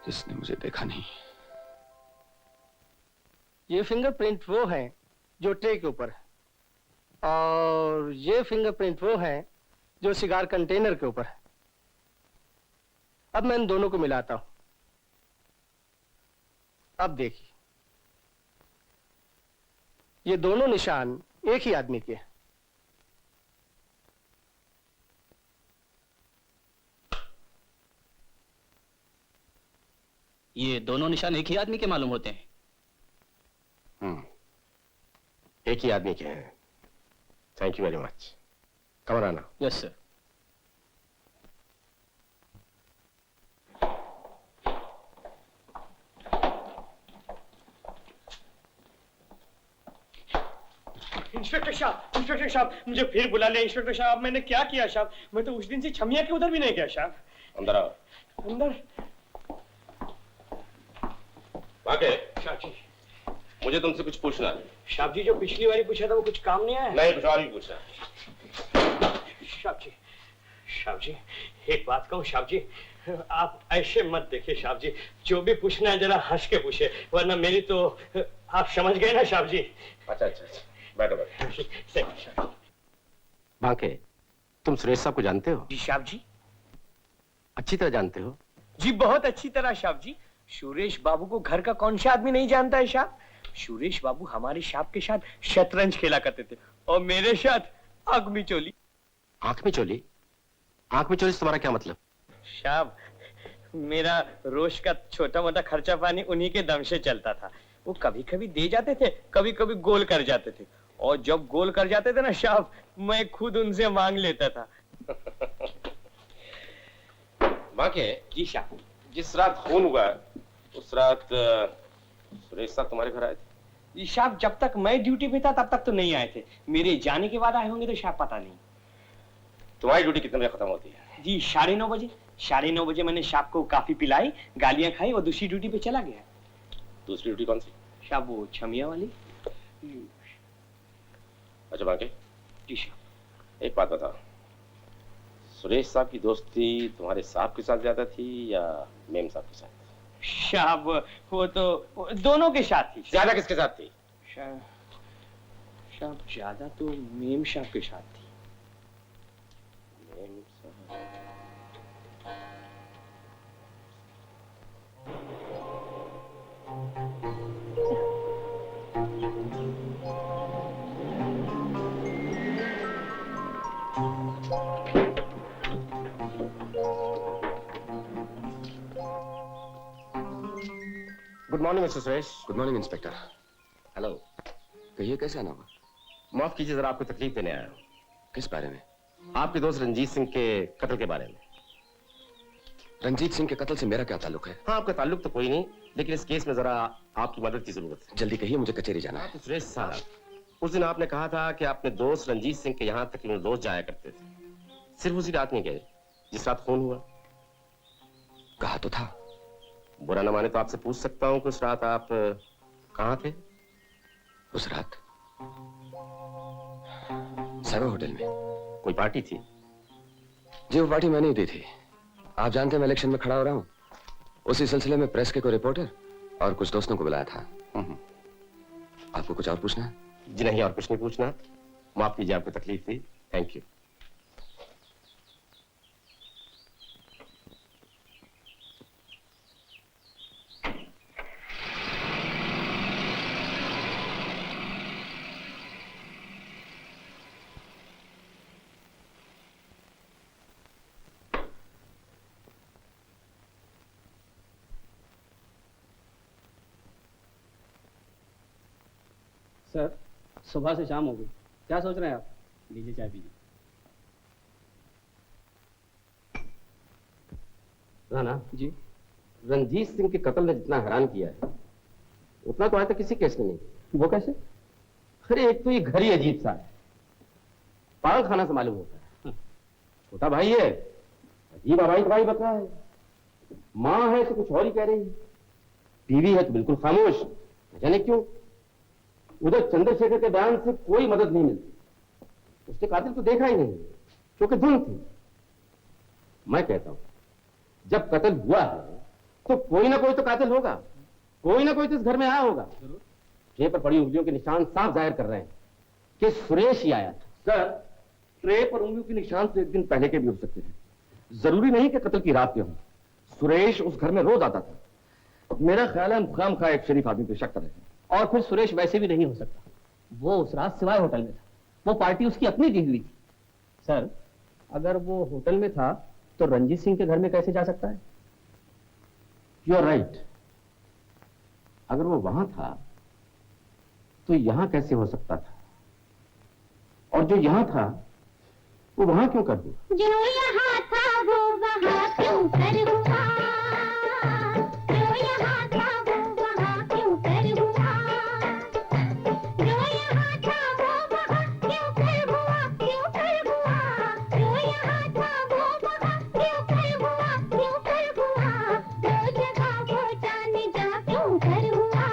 जिसने मुझे देखा नहीं। ये फिंगरप्रिंट वो है जो ट्रे के ऊपर है, और ये फिंगरप्रिंट वो है जो सिगार कंटेनर के ऊपर है। अब मैं इन दोनों को मिलाता हूं। अब देखिए, ये दोनों निशान एक ही आदमी के हैं। ये दोनों निशान एक ही आदमी के मालूम होते हैं। एक ही आदमी के हैं। Thank you very much. Qamar आना। Yes sir. इंस्पेक्टर साहब, मुझे फिर बुला लिया। इंस्पेक्टर साहब, मैंने क्या किया साहब? मैं तो उस दिन से छमिया के उधर भी नहीं गया साहब। अंदर आओ। अंदर? आगे। साहब जी, मुझे तुमसे कुछ पूछना है। साहब जी, जो पिछली बारी पूछा था वो कुछ काम नहीं आया? नहीं, कुछ और भी पूछना। साहब जी, एक बात कहूँ साहब जी, आप ऐसे मत देखिए साहब जी। जो भी पूछना है जरा हंस के पूछे, वरना मेरी तो आप समझ गए ना साहब जी। अच्छा अच्छा अच्छा, बैठो बैठो। बांके, तुम सुरेश साहब को जानते हो? जी साहब जी। अच्छी तरह जानते हो? जी बहुत अच्छी तरह साहब जी। सुरेश बाबू को घर का कौन सा आदमी नहीं जानता है साहब? सुरेश बाबू हमारे साहब के साथ शतरंज खेला करते थे, और मेरे साथ आंख मिचोली। आंख में चोली? आंख में चोली से तुम्हारा क्या मतलब? साहब, मेरा रोज का छोटा मोटा खर्चा पानी उन्हीं के दम से चलता था। वो कभी कभी दे जाते थे, कभी कभी गोल कर जाते थे, और जब गोल कर जाते थे ना साहब, मैं खुद उनसे मांग लेता था। बांके, जी साहब। जिस रात खून हुआ उस रात सुरेश साहब तुम्हारे घर आए थे? जी साहब, जब तक मैं ड्यूटी पे था तब तक तो नहीं आए थे। मेरे जाने के बाद आए होंगे तो शायद पता नहीं। तुम्हारी ड्यूटी कितने बजे खत्म होती है? जी 9:30 बजे। 9:30 बजे मैंने साहब को काफी पिलाई, गालियां खाई और दूसरी ड्यूटी पे चला गया। दूसरी ड्यूटी कौन सी? साहब वो छमिया वाली। अच्छा बांके, जी साहब। एक बात बताओ, सुरेश साहब की दोस्ती तुम्हारे साहब के साथ ज्यादा थी या मेम साहब के साथ? साहब वो तो दोनों के साथ थी। ज्यादा किसके साथ थी? साहब ज्यादा तो मेम साहब के साथ थी। मेम साहब। Good morning mister Suresh. Good morning inspector. Hello. कहिए, कैसे आना हुआ? माफ कीजिए, जरा आपको तकलीफ देने आया हूं। किस बारे में? आपके दोस्त रंजीत सिंह के कत्ल के बारे में। रंजीत सिंह के कत्ल से मेरा क्या ताल्लुक है? हाँ, आपका ताल्लुक तो कोई नहीं, लेकिन इस केस में जरा आपकी मदद की जरूरत है। जल्दी कहिए, मुझे कचहरी जाना है। तो सुरेश साहब, उस दिन आपने कहा था कि अपने दोस्त रंजीत सिंह के यहाँ तकरीबन रोज जाया करते थे। सिर्फ उसी रात नहीं गए जिस रात खून हुआ? कहा तो था। बुरा न माने तो आपसे पूछ सकता हूँ कि उस रात आप कहाँ थे? उस रात सैवा होटल में। कोई पार्टी थी? जी, वो पार्टी मैंने ही दी थी। आप जानते हैं मैं इलेक्शन में खड़ा हो रहा हूँ। उसी सिलसिले में प्रेस के कोई रिपोर्टर और कुछ दोस्तों को बुलाया था। आपको कुछ और पूछना है? जी नहीं, और कुछ नहीं पूछना। माफ कीजिए, आपको तकलीफ थी। Thank you. सर सुबह से शाम हो गई, क्या सोच रहे हैं आप? लीजिए चाय पीजिए। राणा जी। रंजीत सिंह के कत्ल ने जितना हैरान किया है उतना तो आज तक किसी केस में नहीं। वो कैसे? अरे एक तो ये घर ही अजीब सा है, पागल खाना से मालूम होता है। छोटा भाई है, अजीब आवाज भाई बक रहा है, माँ है तो कुछ और ही कह रही है, बीवी है तो बिल्कुल खामोश, न जाने क्यों। उधर चंद्रशेखर के बयान से कोई मदद नहीं मिलती, उसने कातिल को देखा ही नहीं क्योंकि धुंध थी। मैं कहता हूं जब कत्ल हुआ है तो कोई ना कोई तो कातिल होगा, कोई ना कोई तो इस घर में आया होगा। ट्रे पर पड़ी उंगलियों के निशान साफ जाहिर कर रहे हैं कि सुरेश ही आया था। सर, ट्रे पर उंगलियों के निशान से एक दिन पहले के भी हो सकते हैं, जरूरी नहीं कि कत्ल की रात के हों। सुरेश उस घर में रोज आता था। मेरा ख्याल है खामखा एक शरीफ आदमी पे शक कर रहे हैं। और फिर सुरेश वैसे भी नहीं हो सकता, वो उस रात सिवाय होटल में था, वो पार्टी उसकी अपनी दी हुई थी। सर अगर वो होटल में था तो रंजीत सिंह के घर में कैसे जा सकता है? यू आर राइट, अगर वो वहां था तो यहां कैसे हो सकता था, और जो यहां था वो वहां क्यों कर दिया? जो यहाँ था वो वहाँ क्यों कर हुआ, जो यहाँ था वो वहाँ क्यों कर हुआ, जो यहाँ था वो वहाँ क्यों कर हुआ, क्यों कर हुआ, जो यहाँ था वो वहाँ क्यों कर हुआ, क्यों कर हुआ, दो जगह वो जाने जा क्यों कर हुआ,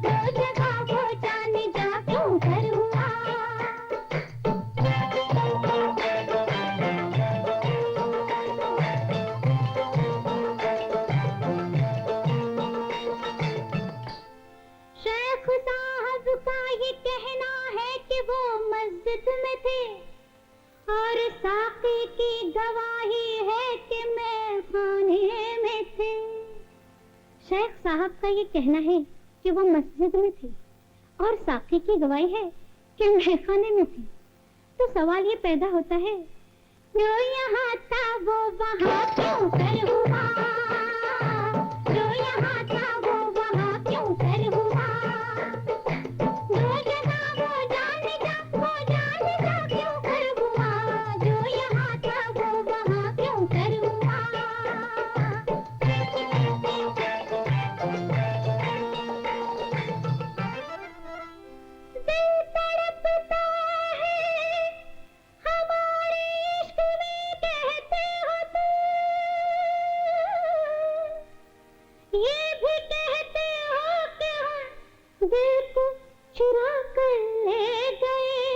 दो जगह वो जाने जा क्यों कर हुआ। शेख साहब का ये कहना है कि वो मस्जिद में थे और साकी की गवाही है कि मैं खाने में थे। शेख साहब का ये कहना है कि वो मस्जिद में थे और साकी की गवाही है कि मैं खाने में थी। तो सवाल ये पैदा होता है, जो यहाँ था वो वहाँ क्यों कर हुआ, जो यहाँ था वो वहाँ क्यों कर हुआ, जो जगह वो जाने जा क्यों कर हुआ, जो यहाँ था वो वहाँ क्यों कर हुआ। दिल तड़पता है हमारे इश्क में कहते हो तुम, ये भी कहते हो कि हम दिल को चुरा कर ले गए।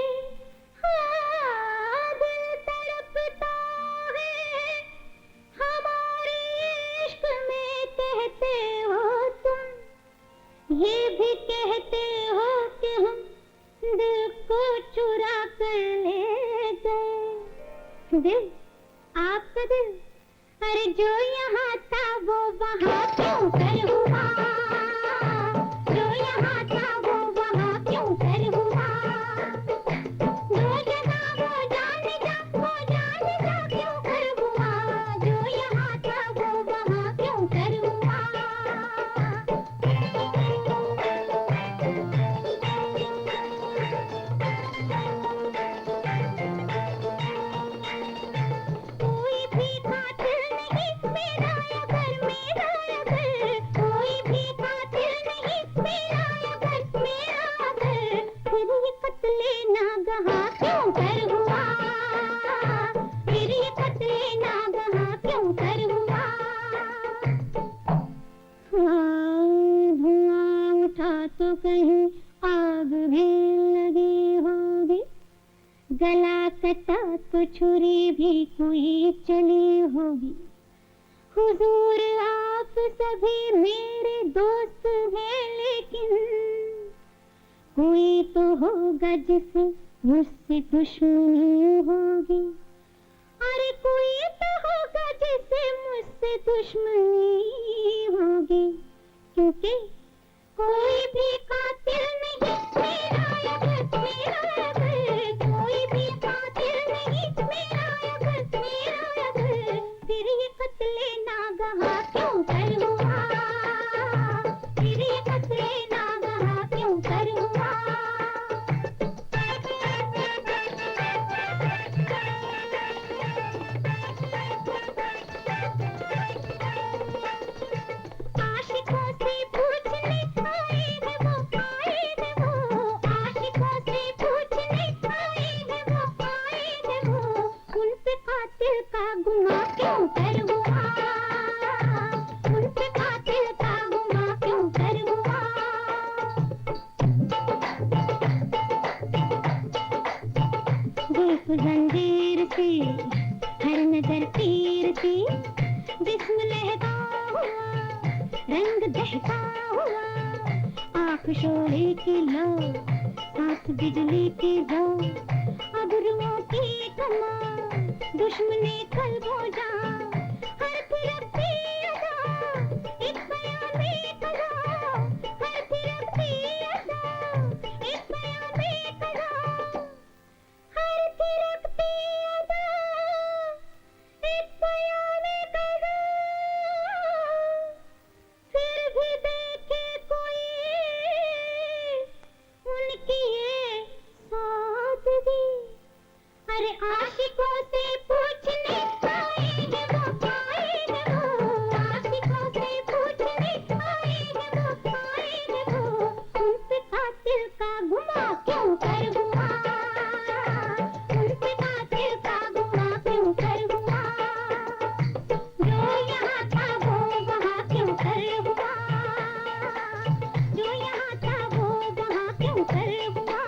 हाँ, दिल तड़पता है हमारे इश्क में कहते हो तुम, ये भी कहते हो कि हम दिल को चुरा कर ले गए। दिल, आपका दिल, अरे जो यहाँ था वो वहाँ क्यों कर हुआ, जो यहाँ था वो वहाँ क्यों कर हुआ, जो जगह वो जाने जा क्यों कर हुआ, जो यहाँ था वो वहाँ क्यों कर हुआ। कोई भी कातिल नहीं मेरा अगर, मेरा अगर, कोई भी कातिल नहीं मेरा अगर, मेरा अगर, फिर ये कत्ले नागहां क्यों कर हुआ, फिर ये कत्ले नागहां क्यों कर हुआ। हाँ, धुआं उठा तो कहीं आग भी लगी होगी, गला कटा तो छुरी भी कोई चली होगी। हुजूर आप सभी मेरे दोस्त हैं, लेकिन कोई तो होगा जिसे मुझसे दुश्मनी होगी, अरे कोई तो होगा जिसे मुझसे दुश्मनी होगी, क्योंकि कोई भी कातिल नहीं मेरा अगर, मेरा अगर, कोई भी कातिल नहीं मेरा अगर, मेरा अगर, फिर ये कत्ले नागहां क्यों कर हुआ, फिर ये कत्ले नागहां क्यों कर हुआ। जिस्म लहका हुआ, रंग दहका हुआ, आँख शोले की लो, साथ बिजली की दो, अबरुओं की कमां, दुश्मनी कल्बों जा, हर तरफ की अदा, एक बयां में कला, हर तरफ की अदा, एक बयां में कला, हर तरफ की अदा, एक बयां में कला, फिर भी देखे कोई उनकी ये सादगी, अरे आशिकों से पूछने आए हैं वो, आए हैं वो, आशिकों से पूछने आए हैं वो, आए हैं वो, उनसे कातिल का गुमा क्यों कर हुआ, उनसे कातिल का गुमा क्यों कर हुआ, जो यहाँ था वो वहाँ क्यों कर हुआ, जो यहाँ था वो वहाँ क्यों कर हुआ।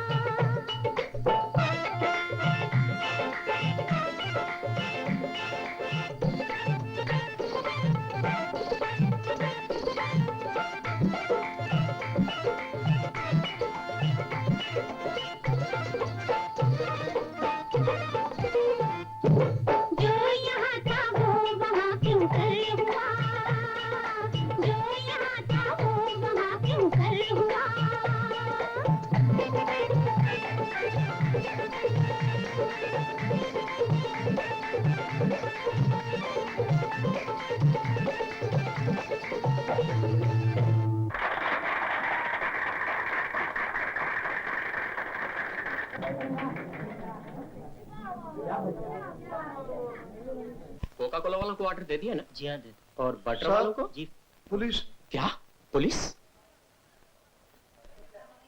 जो यहाँ था वो वहाँ क्यों कर हुआ, जो यहाँ था वो वहाँ क्यों कर हुआ। कोका कोला वालों को ऑर्डर दे दिया ना? जी हाँ, दे और बटर सर? वालों को? जी। पुलिस। क्या? Police?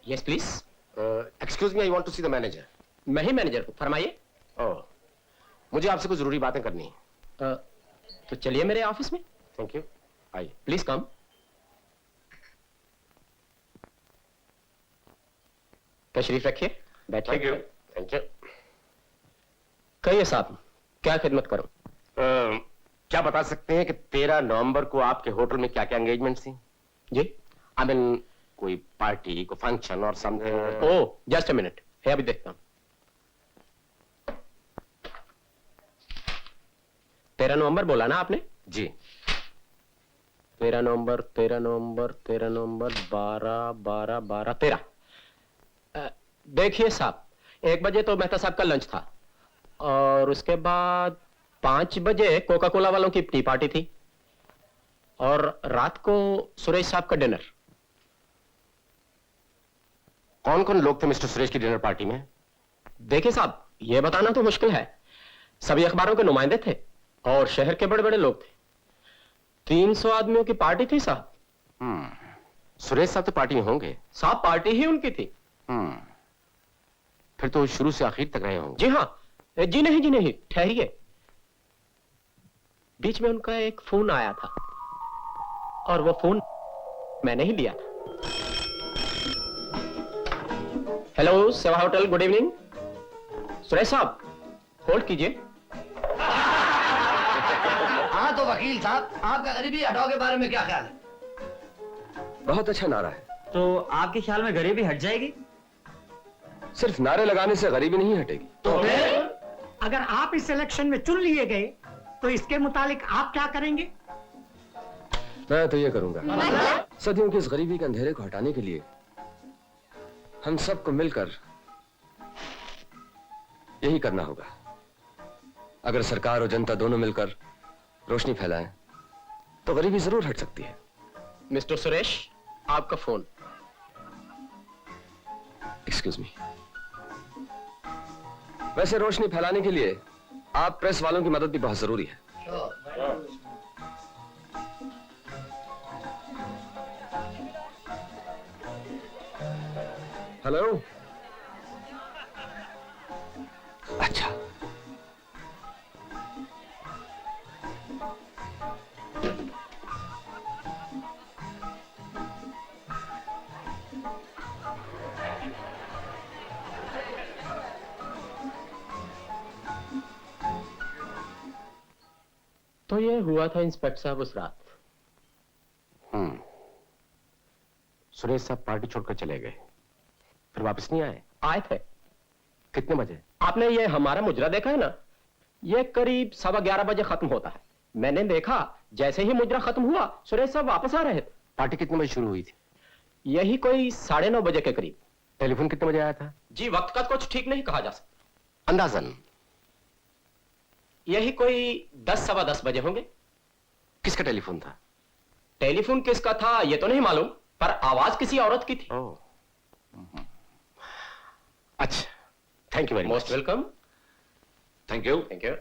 Yes please. Excuse me, I want to see the manager. मैं ही मैनेजर हूँ, फरमाइए। ओह, मुझे आपसे कुछ जरूरी बातें करनी है। तो चलिए मेरे ऑफिस में। थैंक यू, आइए। Please come. तशरीफ रखिए, बैठिए। Thank you, thank you. कहिए साहब, क्या खिदमत करूं? क्या बता सकते हैं कि 13 नवंबर को आपके होटल में क्या क्या एंगेजमेंट थी? जी? आई मीन कोई पार्टी, कोई फंक्शन और something. Oh, just a minute, है अभी देखता हूं। 13 नवंबर बोला ना आपने? जी। 13 नवंबर 13 नवंबर 13 नवंबर 12 12 12 13। देखिए साहब, 1 बजे तो मेहता साहब का लंच था और उसके बाद 5 बजे कोका कोला वालों की टी पार्टी थी और रात को सुरेश साहब का डिनर। कौन कौन लोग थे मिस्टर सुरेश की डिनर पार्टी में? देखिए साहब, यह बताना तो मुश्किल है। सभी अखबारों के नुमाइंदे थे और शहर के बड़े बड़े लोग थे। 300 आदमियों की पार्टी थी साहब। सुरेश साहब तो पार्टी में होंगे। साहब पार्टी ही उनकी थी। फिर तो शुरू से आखिर तक रहे होंगे। जी हाँ। जी नहीं, ठहरिए। बीच में उनका एक फोन आया था और वो फोन मैंने ही लिया था। हेलो, सेवा होटल, गुड इवनिंग। सुरेश साहब, होल्ड कीजिए। हाँ तो वकील साहब, आपका गरीबी हटाओ के बारे में क्या ख्याल है? बहुत अच्छा नारा है। तो आपके ख्याल में गरीबी हट जाएगी? सिर्फ नारे लगाने से गरीबी नहीं हटेगी। तो फिर? अगर आप इस इलेक्शन में चुन लिए गए तो इसके मुतालिक आप क्या करेंगे? मैं तो ये करूंगा, सदियों की इस गरीबी के अंधेरे को हटाने के लिए हम सबको मिलकर यही करना होगा। अगर सरकार और जनता दोनों मिलकर रोशनी फैलाएं तो गरीबी जरूर हट सकती है। मिस्टर सुरेश, आपका फोन। Excuse me. वैसे रोशनी फैलाने के लिए आप प्रेस वालों की मदद भी बहुत जरूरी है। हेलो। अच्छा, तो तो ये हुआ था इंस्पेक्टर साहब उस रात। सुरेश साहब पार्टी छोड़कर चले गए, फिर वापस नहीं आए? आए थे। कितने बजे? आपने ये हमारा मुजरा देखा है ना, ये करीब 11:15 बजे खत्म होता है। मैंने देखा जैसे ही मुजरा खत्म हुआ सुरेश साहब वापस आ रहे थे। पार्टी कितने बजे शुरू हुई थी? यही कोई 9:30 बजे के करीब। टेलीफोन कितने बजे आया था? जी वक्त का कुछ ठीक नहीं कहा जा सकता। अंदाजन? यही कोई 10 सवा 10 बजे होंगे। किसका टेलीफोन था? टेलीफोन किसका था ये तो नहीं मालूम, पर आवाज किसी औरत की थी। अच्छा, thank you very much. Most welcome. Thank you. Thank you.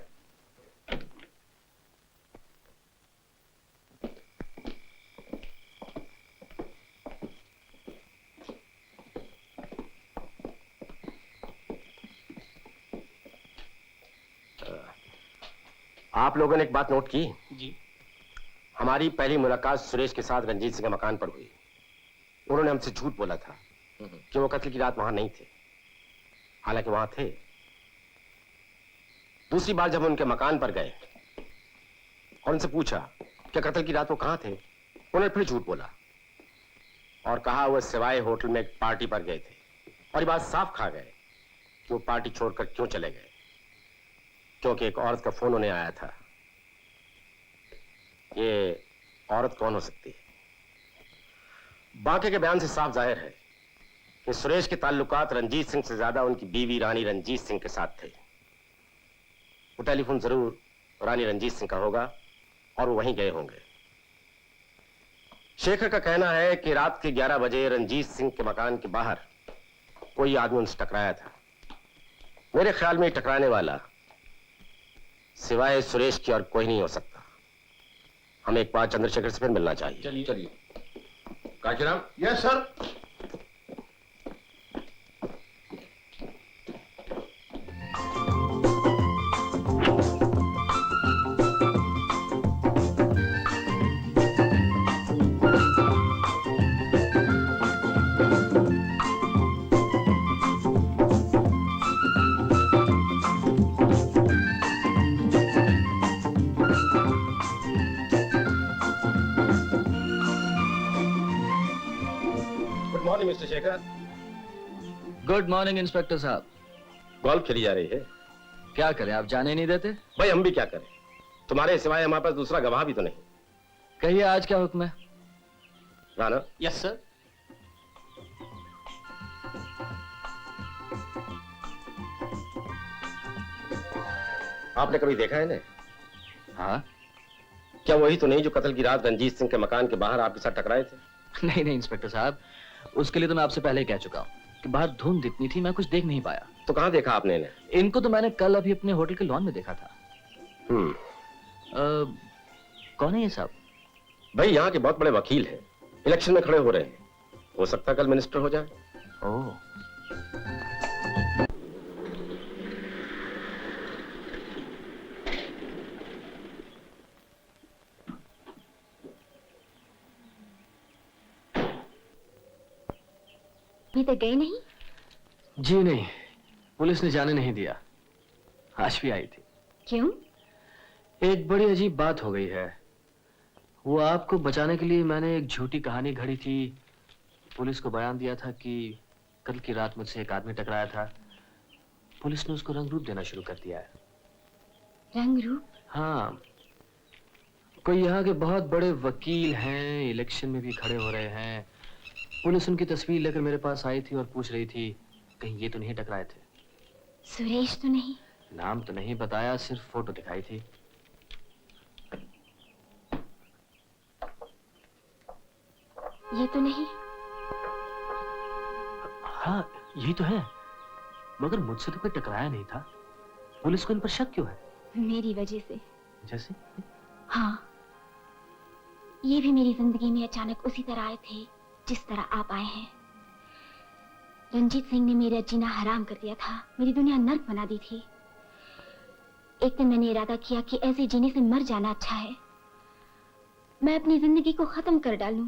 आप लोगों ने एक बात नोट की? जी। हमारी पहली मुलाकात सुरेश के साथ रंजीत सिंह के मकान पर हुई। उन्होंने हमसे झूठ बोला था कि वो कत्ल की रात वहां नहीं थे, हालांकि वहां थे। दूसरी बार जब हम उनके मकान पर गए और उनसे पूछा कि कत्ल की रात वो कहां थे, उन्होंने फिर झूठ बोला और कहा वो सिवाय होटल में एक पार्टी पर गए थे। और ये बात साफ खा गए कि वो पार्टी छोड़कर क्यों चले गए, क्योंकि एक औरत का फोन उन्हें आया था। ये औरत कौन हो सकती है? बाकी के बयान से साफ जाहिर है कि सुरेश के ताल्लुकात रंजीत सिंह से ज्यादा उनकी बीवी रानी रंजीत सिंह के साथ थे। वो टेलीफोन जरूर रानी रंजीत सिंह का होगा और वो वहीं गए होंगे। शेखर का कहना है कि रात के 11 बजे रंजीत सिंह के मकान के बाहर कोई आदमी उनसे टकराया था। मेरे ख्याल में टकराने वाला सिवाय सुरेश की और कोई नहीं हो सकता। हमें एक बार चंद्रशेखर से फिर मिलना चाहिए। चलिए। Kanchiram. Yes sir. Mister Shekhar. Good morning inspector साहब। गोल्फ खेली जा रही है? क्या करें, आप जाने नहीं देते। भाई हम भी क्या करें, तुम्हारे सिवाय हमारे पास दूसरा गवाह भी तो नहीं। कहिए आज क्या हुक्म है? राणा। Yes sir. आपने कभी देखा है इन्हें? हाँ। क्या वही तो नहीं जो कत्ल की रात रंजीत सिंह के मकान के बाहर आपके साथ टकराए थे? नहीं नहीं इंस्पेक्टर साहब, उसके लिए तो मैं आपसे पहले ही कह चुका हूँ कि बाहर धुंध इतनी थी मैं कुछ देख नहीं पाया। तो कहाँ देखा आपने इन्हें? इनको तो मैंने कल अभी अपने होटल के लॉन में देखा था। कौन है ये साहब? भाई यहाँ के बहुत बड़े वकील हैं, इलेक्शन में खड़े हो रहे हैं। हो सकता है कल मिनिस्टर हो जाए। ओह। अभी तक गए नहीं? जी नहीं, पुलिस ने जाने नहीं दिया। आज भी आई थी। क्यों? एक बड़ी अजीब बात हो गई है। वो आपको बचाने के लिए मैंने एक झूठी कहानी घड़ी थी। पुलिस को बयान दिया था कि कल की रात मुझसे एक आदमी टकराया था। पुलिस ने उसको रंग रूप देना शुरू कर दिया है। रंग रूप? हाँ, कोई यहाँ के बहुत बड़े वकील हैं, इलेक्शन में भी खड़े हो रहे हैं। पुलिस उनकी तस्वीर लेकर मेरे पास आई थी और पूछ रही थी कहीं ये तो नहीं टकराए थे। सुरेश तो नहीं? नाम तो नहीं बताया, सिर्फ फोटो दिखाई थी। ये तो नहीं? हाँ यही तो है, मगर मुझसे तो कोई टकराया नहीं था। पुलिस को इन पर शक क्यों है? मेरी वजह से। जैसे? हाँ, ये भी मेरी जिंदगी में अचानक उसी तरह आए थे जिस तरह आप आए हैं। रंजीत सिंह ने मेरा जीना हराम कर दिया था, मेरी दुनिया नर्क बना दी थी। एक दिन मैंने इरादा किया कि ऐसे जीने से मर जाना अच्छा है। मैं अपनी जिंदगी को खत्म कर डालूं,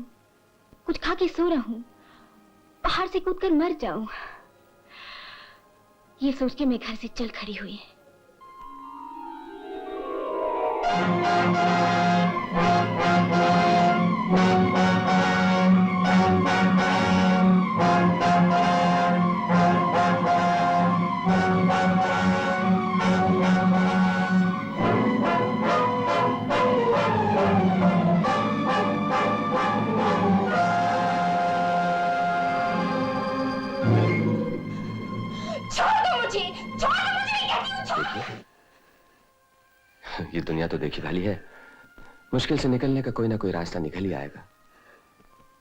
कुछ खा के सो रहूं, पहाड़ से कूदकर मर जाऊं। ये सोच के मैं घर से चल खड़ी हुई। ये दुनिया तो देखी भाली है, मुश्किल से निकलने का कोई ना कोई रास्ता निकल ही आएगा।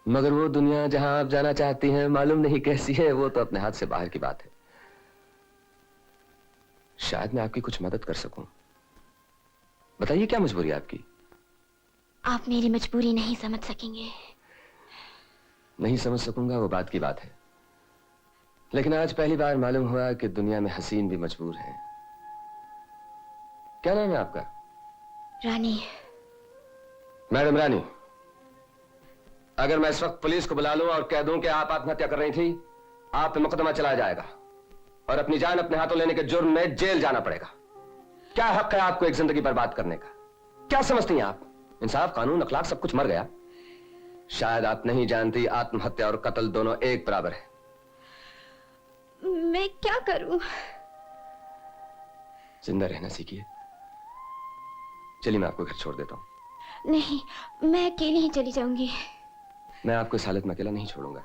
मगर वो दुनिया जहां आप जाना चाहती हैं मालूम नहीं कैसी है, वो तो अपने हाथ से बाहर की बात है। शायद मैं आपकी कुछ मदद कर सकूं। बताइए क्या मजबूरी है आपकी? आप मेरी मजबूरी नहीं समझ सकेंगे। नहीं समझ सकूंगा वो बात की बात है, लेकिन आज पहली बार मालूम हुआ कि दुनिया में हसीन भी मजबूर है। क्या नाम है आपका? रानी। मैडम रानी, अगर मैं इस वक्त पुलिस को बुला लूं और कह दूं कि आप आत्महत्या कर रही थी, आप पे मुकदमा चलाया जाएगा और अपनी जान अपने हाथों लेने के जुर्म में जेल जाना पड़ेगा। क्या हक है आपको एक जिंदगी बर्बाद करने का? क्या समझती हैं आप? इंसाफ, कानून, अखलाक सब कुछ मर गया। शायद आप नहीं जानती, आत्महत्या और कत्ल दोनों एक बराबर है। मैं क्या करूं? जिंदा रहना सीखिए। चलिए मैं आपको घर छोड़ देता हूं। नहीं, मैं अकेली ही चली जाऊंगी। मैं आपको इस हालत में अकेला नहीं छोड़ूंगा।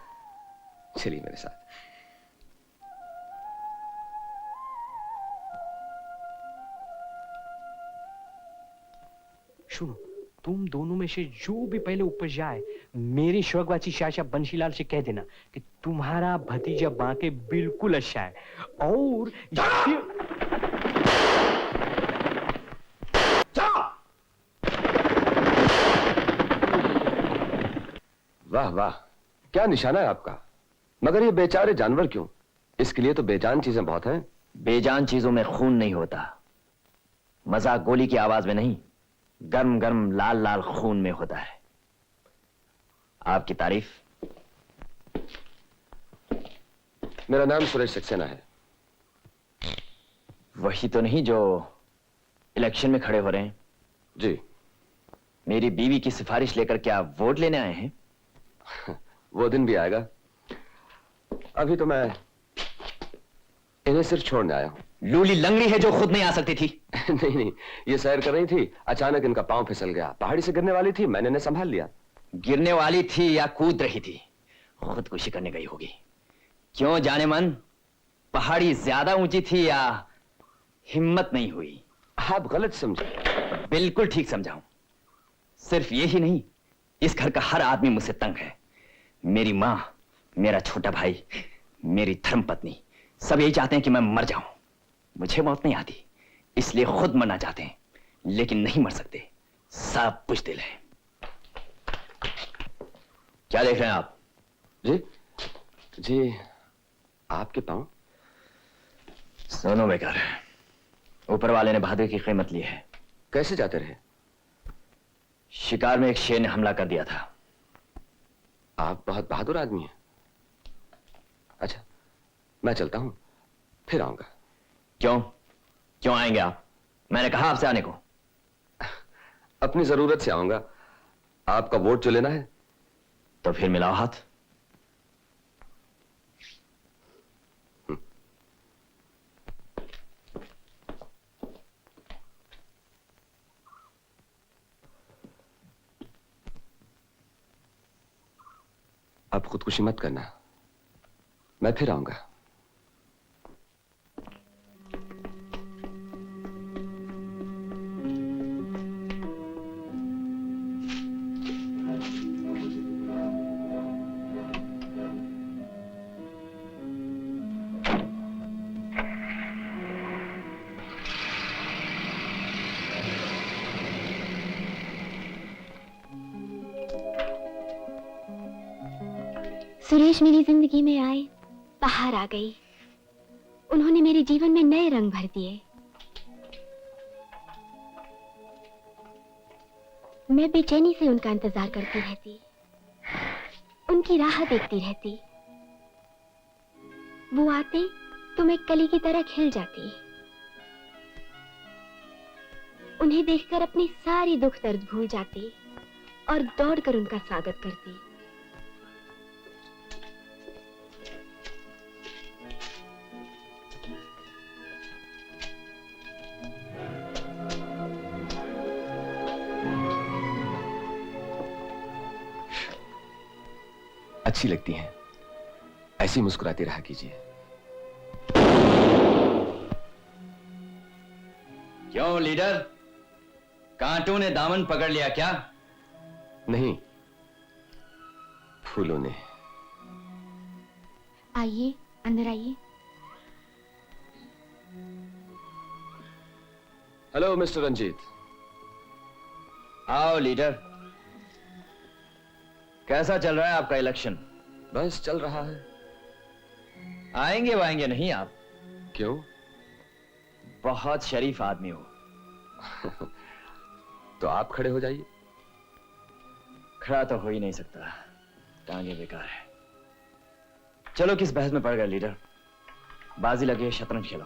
चलिए मेरे साथ। सुनो, तुम दोनों में से जो भी पहले ऊपर जाए, मेरे स्वर्गवासी शाशा बंशीलाल से कह देना कि तुम्हारा भतीजा बांके बिल्कुल अच्छा है। और वाह वाह, क्या निशाना है आपका। मगर ये बेचारे जानवर क्यों? इसके लिए तो बेजान चीजें बहुत हैं। बेजान चीजों में खून नहीं होता। मजा गोली की आवाज में नहीं, गर्म गर्म लाल लाल खून में होता है। आपकी तारीफ? मेरा नाम सुरेश सक्सेना है। वही तो नहीं जो इलेक्शन में खड़े हो रहे हैं? जी। मेरी बीवी की सिफारिश लेकर क्या वोट लेने आए हैं? वो दिन भी आएगा। अभी तो मैं इन्हें सिर्फ छोड़ने आया हूं। लूली लंगड़ी है जो खुद नहीं आ सकती थी। नहीं नहीं, ये सैर कर रही थी, अचानक इनका पांव फिसल गया। पहाड़ी से गिरने वाली थी, मैंने इन्हें संभाल लिया। गिरने वाली थी या कूद रही थी? खुदकुशी करने गई होगी। क्यों जाने मन, पहाड़ी ज्यादा ऊंची थी या हिम्मत नहीं हुई? आप गलत समझे। बिल्कुल ठीक समझाऊं। सिर्फ ये ही नहीं, इस घर का हर आदमी मुझसे तंग है। मेरी मां, मेरा छोटा भाई, मेरी धर्मपत्नी, सब यही चाहते हैं कि मैं मर जाऊं। मुझे मौत नहीं आती, इसलिए खुद मरना चाहते हैं, लेकिन नहीं मर सकते। सब बुज़दिल है। क्या देख रहे हैं आप? जी जी, आपके पांव। सुनो बेकार, ऊपर वाले ने बहादुरी की कीमत ली है। कैसे जाते रहे? शिकार में एक शेर ने हमला कर दिया था। आप बहुत बहादुर आदमी हैं। अच्छा, मैं चलता हूं, फिर आऊंगा। क्यों? क्यों आएंगे आप? मैंने कहा आपसे आने को। अपनी जरूरत से आऊंगा। आपका वोट जो लेना है। तो फिर मिलाओ हाथ। आप खुदकुशी मत करना, मैं फिर आऊंगा। सुरेश मेरी जिंदगी में आए, बाहर आ गई। उन्होंने मेरे जीवन में नए रंग भर दिए। मैं बेचैनी से उनका इंतजार करती रहती, उनकी राह देखती रहती। वो आते तो मैं कली की तरह खिल जाती। उन्हें देखकर अपने सारे दुख दर्द भूल जाती और दौड़कर उनका स्वागत करती। अच्छी लगती हैं, ऐसी मुस्कुराती रहा कीजिए। क्यों लीडर, कांटों ने दामन पकड़ लिया क्या? नहीं, फूलों ने। आइए, अंदर आइए। Hello mister Ranjit. आओ लीडर, कैसा चल रहा है आपका इलेक्शन? बस चल रहा है। आएंगे वाएंगे नहीं आप? क्यों? बहुत शरीफ आदमी हो। तो आप खड़े हो जाइए। खड़ा तो हो ही नहीं सकता, टांगे बेकार है। चलो किस बहस में पड़ गए लीडर, बाजी लगी है, शतरंज खेलो।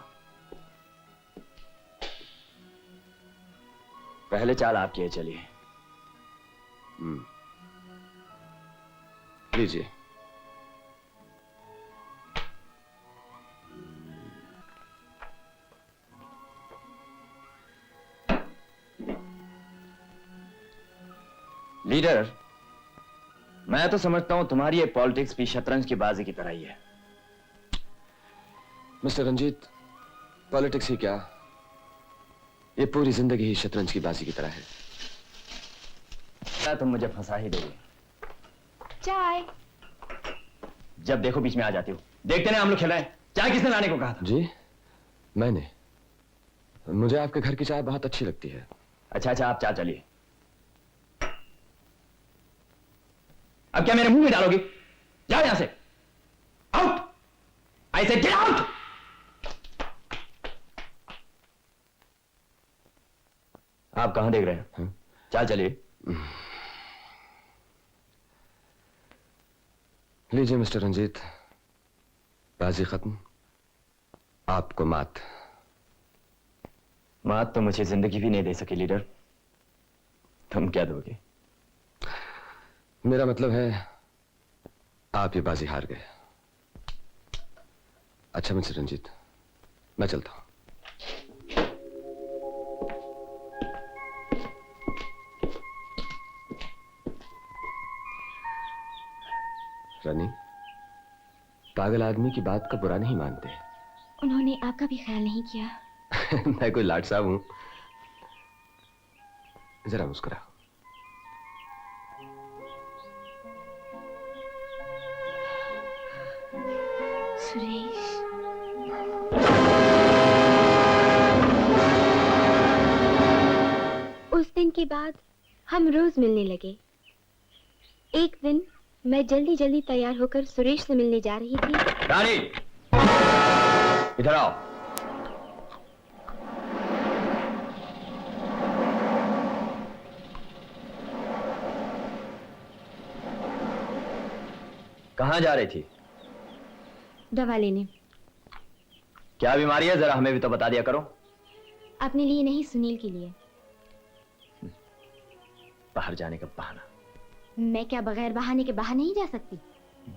पहले चाल आपकी है, चलिए। लीजिए। लीडर, मैं तो समझता हूं तुम्हारी ये पॉलिटिक्स भी शतरंज की बाजी की तरह ही है। मिस्टर रंजीत, पॉलिटिक्स ही क्या, ये पूरी जिंदगी ही शतरंज की बाजी की तरह है। क्या तुम मुझे फंसा ही दोगे? चाय। जब देखो बीच में आ जाती हो। देखते ना हम लोग खेल रहे हैं। चाय किसने लाने को कहा था? जी, मैंने। मुझे आपके घर की चाय बहुत अच्छी लगती है। अच्छा, आप चाय चलिए। अब क्या मेरे मुंह में डालोगी? जाओ यहां से, आउट। आई से गेट आउट। आप कहां देख रहे हैं? चाय चलिए। लीजिए मिस्टर रंजीत, बाजी खत्म, आपको मात। मात तो मुझे जिंदगी भी नहीं दे सकी लीडर, तुम क्या दोगे? मेरा मतलब है आप ये बाजी हार गए। अच्छा मिस्टर रंजीत, मैं चलता हूं। रानी, पागल आदमी की बात का बुरा नहीं मानते। उन्होंने आपका भी ख्याल नहीं किया। मैं कोई लाट साहब हूं? जरा मुस्कुराओ। सुरेश, उस दिन के बाद हम रोज मिलने लगे। एक दिन मैं जल्दी जल्दी तैयार होकर सुरेश से मिलने जा रही थी। रानी, इधर आओ। कहां जा रही थी? दवा लेने। क्या बीमारी है, जरा हमें भी तो बता दिया करो। अपने लिए नहीं, सुनील के लिए। बाहर जाने का बहाना। मैं क्या बगैर बहाने के बाहर नहीं जा सकती?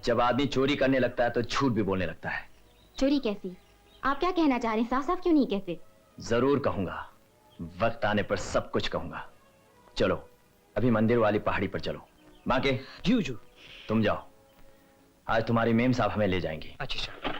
जब आदमी चोरी करने लगता है तो झूठ भी बोलने लगता है। चोरी कैसी? आप क्या कहना चाह रहे हैं? साफ साफ क्यों नहीं कहते? जरूर कहूंगा, वक्त आने पर सब कुछ कहूंगा। चलो अभी मंदिर वाली पहाड़ी पर चलो। माँ के जू तुम जाओ, आज तुम्हारी मेम साहब हमें ले जाएंगी। अच्छा सर।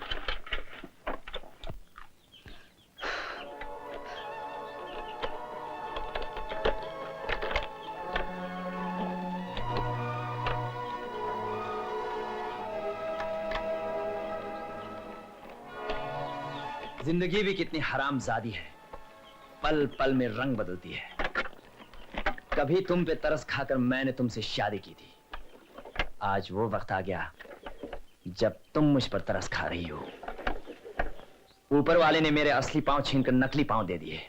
जिंदगी भी कितनी हरामजादी है, पल पल में रंग बदलती है। कभी तुम पे तरस खाकर मैंने तुमसे शादी की थी, आज वो वक्त आ गया जब तुम मुझ पर तरस खा रही हो। ऊपर वाले ने मेरे असली पांव छीनकर नकली पांव दे दिए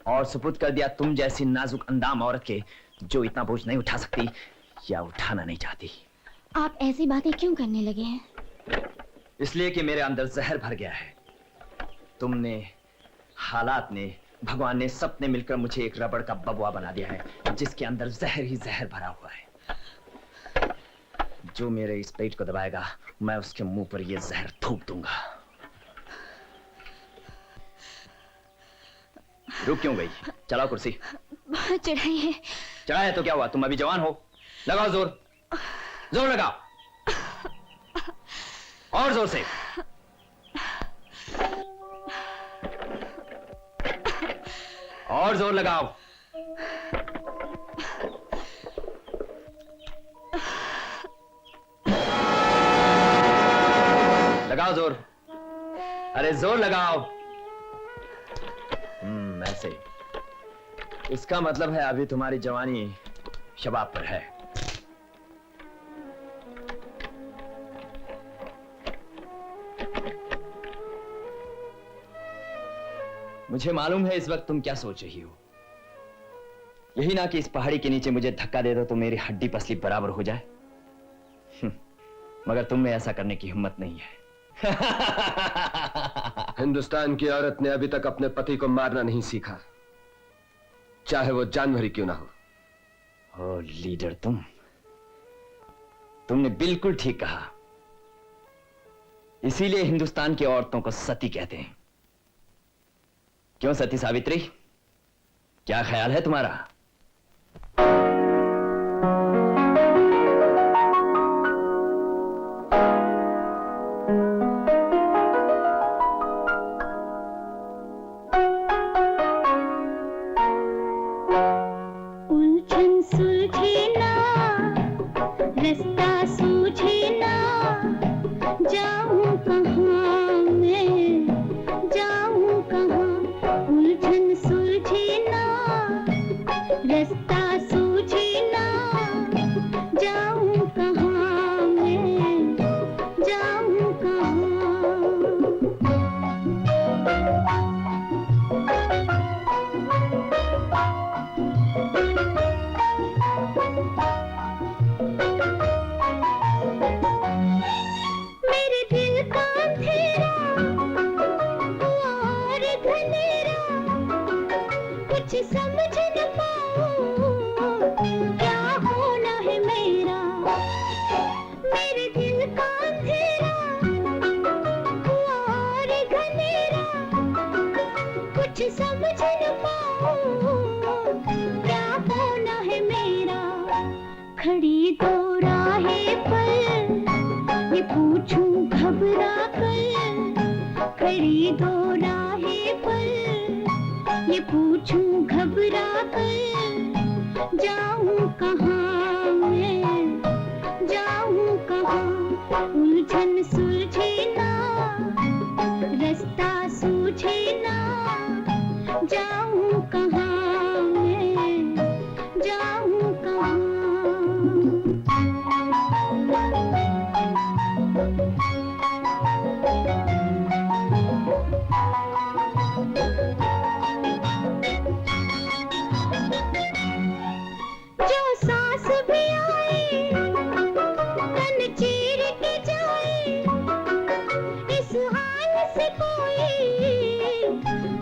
और सुपुर्द कर दिया तुम जैसी नाजुक अंदाम औरत के, जो इतना बोझ नहीं उठा सकती या उठाना नहीं चाहती। आप ऐसी बातें क्यों करने लगे हैं? इसलिए कि मेरे अंदर जहर भर गया है। तुमने, हालात ने भगवान ने सबने मिलकर मुझे एक रबड़ का बबुआ बना दिया है जिसके अंदर जहर ही जहर भरा हुआ है। जो मेरे इस पेट को दबाएगा मैं उसके मुंह पर यह जहर थूक दूंगा। रुक क्यों गई? चलाओ कुर्सी। बहुत चढ़ाई है। चढ़ाया तो क्या हुआ, तुम अभी जवान हो। लगाओ जोर, जोर लगाओ और जोर से। और जोर लगाओ। लगाओ जोर, अरे जोर लगाओ। ऐसे। इसका मतलब है अभी तुम्हारी जवानी शबाब पर है। मुझे मालूम है इस वक्त तुम क्या सोच रही हो। यही ना कि इस पहाड़ी के नीचे मुझे धक्का दे दो तो मेरी हड्डी पसली बराबर हो जाए। मगर तुम में ऐसा करने की हिम्मत नहीं है। हिंदुस्तान की औरत ने अभी तक अपने पति को मारना नहीं सीखा, चाहे वो जानवर ही क्यों ना हो। ओ लीडर, तुमने बिल्कुल ठीक कहा। इसीलिए हिंदुस्तान की औरतों को सती कहते हैं। क्यों सती सावित्री, क्या ख्याल है तुम्हारा? उलझन सुलझे ना, रास्ता सूझे ना, जाऊं कहाँ मैं, जाऊं कहाँ। उलझन सुलझे ना, रास्ता सूझे ना, जाऊं कहाँ मैं, जाऊं कहाँ। मेरे दिल का अंधेरा और घनेरा, कुछ समझ न पाऊं क्या होना है मेरा। मेरे दिल का अंधेरा और घनेरा, कुछ समझ न पाऊं क्या होना है मेरा। खड़ी दो राहें पर ये पूछूं घबरा कर, खड़ी दो राहें पर ये पूछूं घबरा कर, जाऊं कहाँ मैं, जाऊं कहाँ। उलझन सुलझे ना, रास्ता सूझे ना, जाऊं कहाँ मैं, जाऊं कहाँ। जो सांस भी आए, तन चीर के जाए, इस हाल से कोई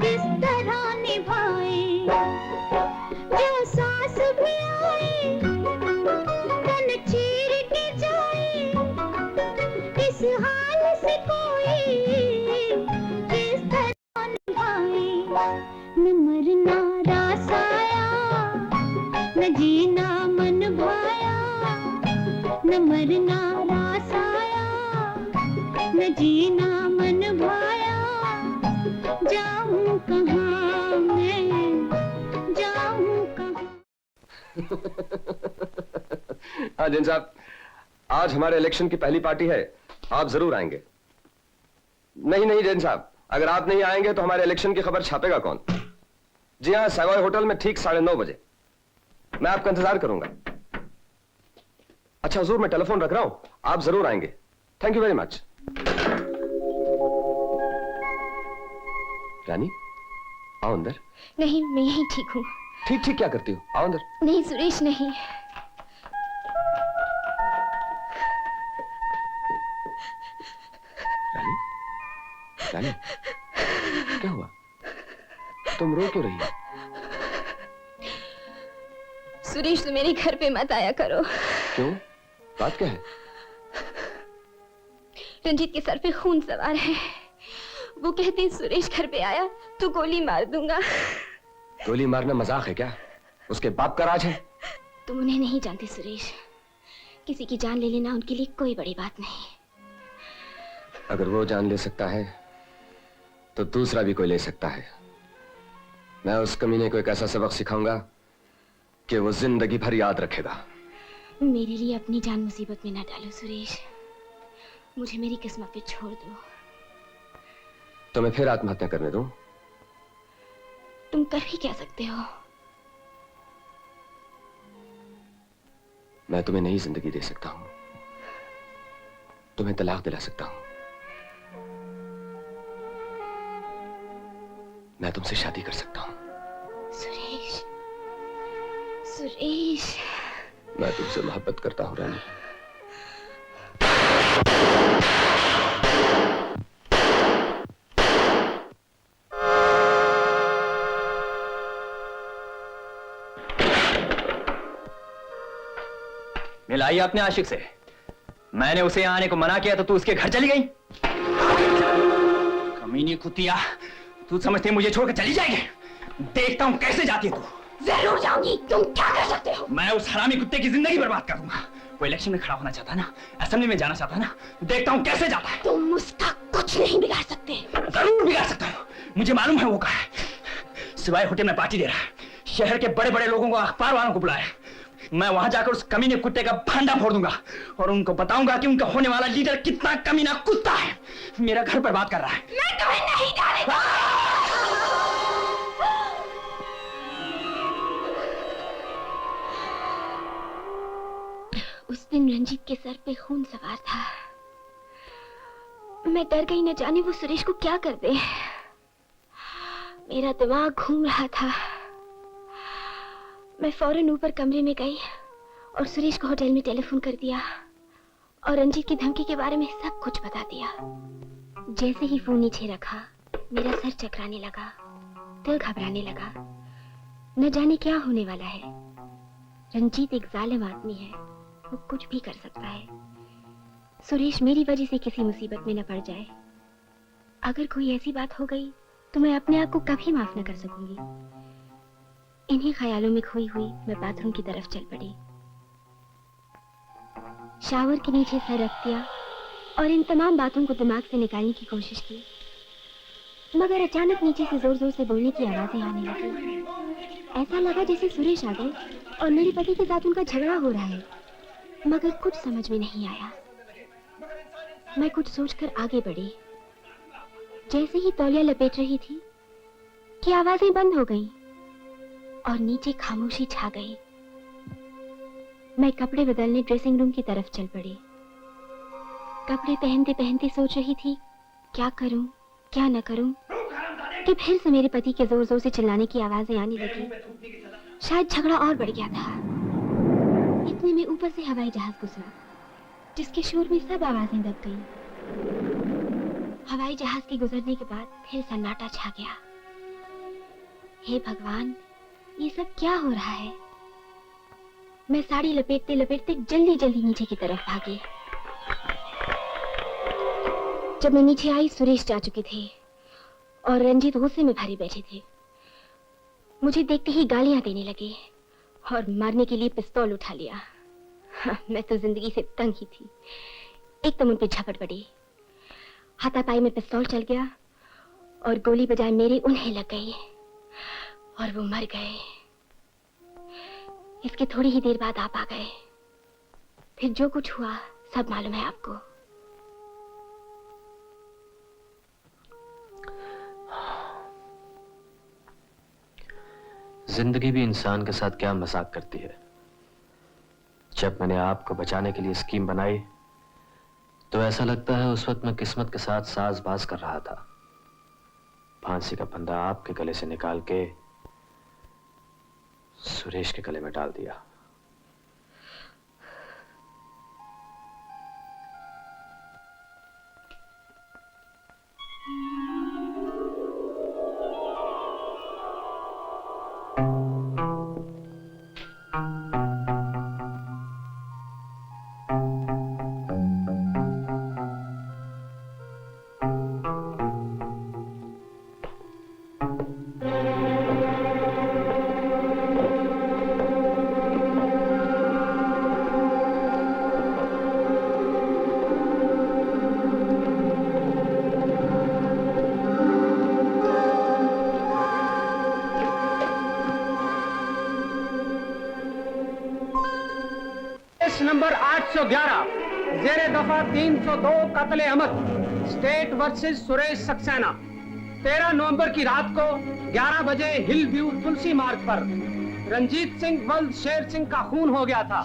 किस तरह निभाए। जो सांस भी आए, तन चीर के जाए, इस हाल से कोई किस तरह निभाए। न मरना रास आया, न जीना मन भाया, न मरना रास आया, न जीना मन भाया, जाऊं कहाँ मैं, जाऊं कहाँ। हाँ जैन साहब, आज हमारे इलेक्शन की पहली पार्टी है, आप जरूर आएंगे। नहीं नहीं जैन साहब, अगर आप नहीं आएंगे तो हमारे इलेक्शन की खबर छापेगा कौन? जी हाँ, सवाई होटल में ठीक 9:30 बजे। मैं आपका इंतजार करूंगा। अच्छा हुजूर, मैं टेलीफोन रख रहा हूं, आप जरूर आएंगे। Thank you very much. Rani, आओ अंदर। नहीं, मैं यहीं ठीक हूँ। ठीक ठीक क्या करती हो? आओ अंदर। नहीं सुरेश, नहीं। रानी, रानी, क्या हुआ? तुम रो क्यों रही हो? सुरेश, तुम मेरे घर पे मत आया करो। क्यों? बात क्या है? रंजीत के सर पे खून सवार है। वो कहते हैं सुरेश घर पे आया तो गोली मार दूंगा। गोली मारना मजाक है क्या? उसके बाप का राज है। तुम उन्हें नहीं जानते सुरेश। किसी की जान ले लेना उनके लिए कोई बड़ी बात नहीं। अगर वो जान ले सकता है तो दूसरा भी कोई ले सकता है। मैं उस कमीने को एक ऐसा सबक सिखाऊंगा कि वो जिंदगी भर याद रखेगा। मेरे लिए अपनी जान मुसीबत में ना डालो सुरेश। मुझे मेरी किस्मत पे छोड़ दो। तो मैं फिर आत्महत्या करने दूं? तुम कर भी क्या सकते हो? मैं तुम्हें नई जिंदगी दे सकता हूं। तुम्हें तलाक दिला सकता हूं। मैं तुमसे शादी कर सकता हूं। सुरेश, सुरेश, मैं तुमसे मोहब्बत करता हूं रानी। मिलाई आपने आशिक से। मैंने उसे यहाँ आने को मना किया तो तू उसके घर चली गई। कमीनी कुतिया, तू समझती है मुझे छोड़कर चली जाएगी? देखता हूँ कैसे जाती है तू। जरूर जाऊंगी। तुम क्या कर सकते हो? मैं उस हरामी कुत्ते की जिंदगी बर्बाद कर दूंगा। वो इलेक्शन में खड़ा होना चाहता है ना, असेंबली में जाना चाहता है ना, देखता हूँ कैसे जाता है। तुम उसका कुछ नहीं बिगाड़ सकते। जरूर बिगाड़ सकता हूँ। मुझे मालूम है वो कहाँ है। सिवाय होटल में पार्टी दे रहा है। शहर के बड़े बड़े लोगों को, अखबार वालों को बुलाया। मैं वहां जाकर उस कमीने कुत्ते का भांडा फोड़ दूंगा और उनको बताऊंगा कि उनका होने वाला लीडर कितना कमीना कुत्ता है। मेरा घर बर्बाद कर रहा है। मैं तुम्हें नहीं डालेगा। उस दिन रंजीत के सर पे खून सवार था। मैं डर गई, न जाने वो सुरेश को क्या कर दे। मेरा दिमाग घूम रहा था। मैं फौरन ऊपर कमरे में गई और सुरेश को होटल में टेलीफोन कर दिया और रंजीत की धमकी के बारे में सब कुछ बता दिया। जैसे ही फोन नीचे रखा, मेरा सर चकराने लगा, दिल घबराने लगा। न जाने क्या होने वाला है। रंजीत एक जालिम आदमी है, वो कुछ भी कर सकता है। सुरेश मेरी वजह से किसी मुसीबत में न पड़ जाए। अगर कोई ऐसी बात हो गई तो मैं अपने आप को कभी माफ न कर सकूंगी। इन्हीं ख्यालों में खोई हुई मैं बाथरूम की तरफ चल पड़ी। शावर के नीचे सर रख दिया और इन तमाम बातों को दिमाग से निकालने की कोशिश की, मगर अचानक नीचे से जोर जोर से बोलने की आवाजें आने लगी। ऐसा लगा जैसे सुरेश आ गए और मेरे पति के साथ उनका झगड़ा हो रहा है, मगर कुछ समझ में नहीं आया। मैं कुछ सोचकर आगे बढ़ी। जैसे ही तौलिया लपेट रही थी कि आवाजें बंद हो गईं और नीचे खामोशी छा गई। मैं कपड़े बदलने ड्रेसिंग रूम की तरफ चल पड़ी। कपड़े पहनते पहनते सोच रही थी क्या करूं क्या न करूं कि फिर से मेरे पति के जोर जोर से चिल्लाने की आवाजें आने लगी। शायद झगड़ा और बढ़ गया था। इतने में ऊपर से हवाई जहाज गुजरा, जिसके शोर में सब आवाजें दब गईं। हवाई जहाज के गुजरने के बाद फिर सन्नाटा छा गया। हे भगवान, ये सब क्या हो रहा है? मैं साड़ी लपेटते लपेटते जल्दी जल्दी नीचे की तरफ भागी। जब मैं नीचे आई, सुरेश जा चुके थे और रंजीत गुस्से में भरे बैठे थे। मुझे देखते ही गालियां देने लगे और मारने के लिए पिस्तौल उठा लिया। मैं तो जिंदगी से तंग ही थी। एकदम उन पे झपट पड़ी। हाथापाई में पिस्तौल चल गया और गोली बजाय मेरे उन्हें लग गई और वो मर गए। इसके थोड़ी ही देर बाद आप आ गए। फिर जो कुछ हुआ सब मालूम है आपको। जिंदगी भी इंसान के साथ क्या मजाक करती है। जब मैंने आपको बचाने के लिए स्कीम बनाई तो ऐसा लगता है उस वक्त मैं किस्मत के साथ साजबाज कर रहा था। फांसी का फंदा आपके गले से निकाल के सुरेश के गले में डाल दिया। केस नंबर 811 जेरे दफा 302 कत्ल अहमद स्टेट वर्सेस सुरेश सक्सेना 13 नवंबर की रात को 11 बजे हिल व्यू तुलसी मार्ग पर रंजीत सिंह वल्द शेर सिंह का खून हो गया था।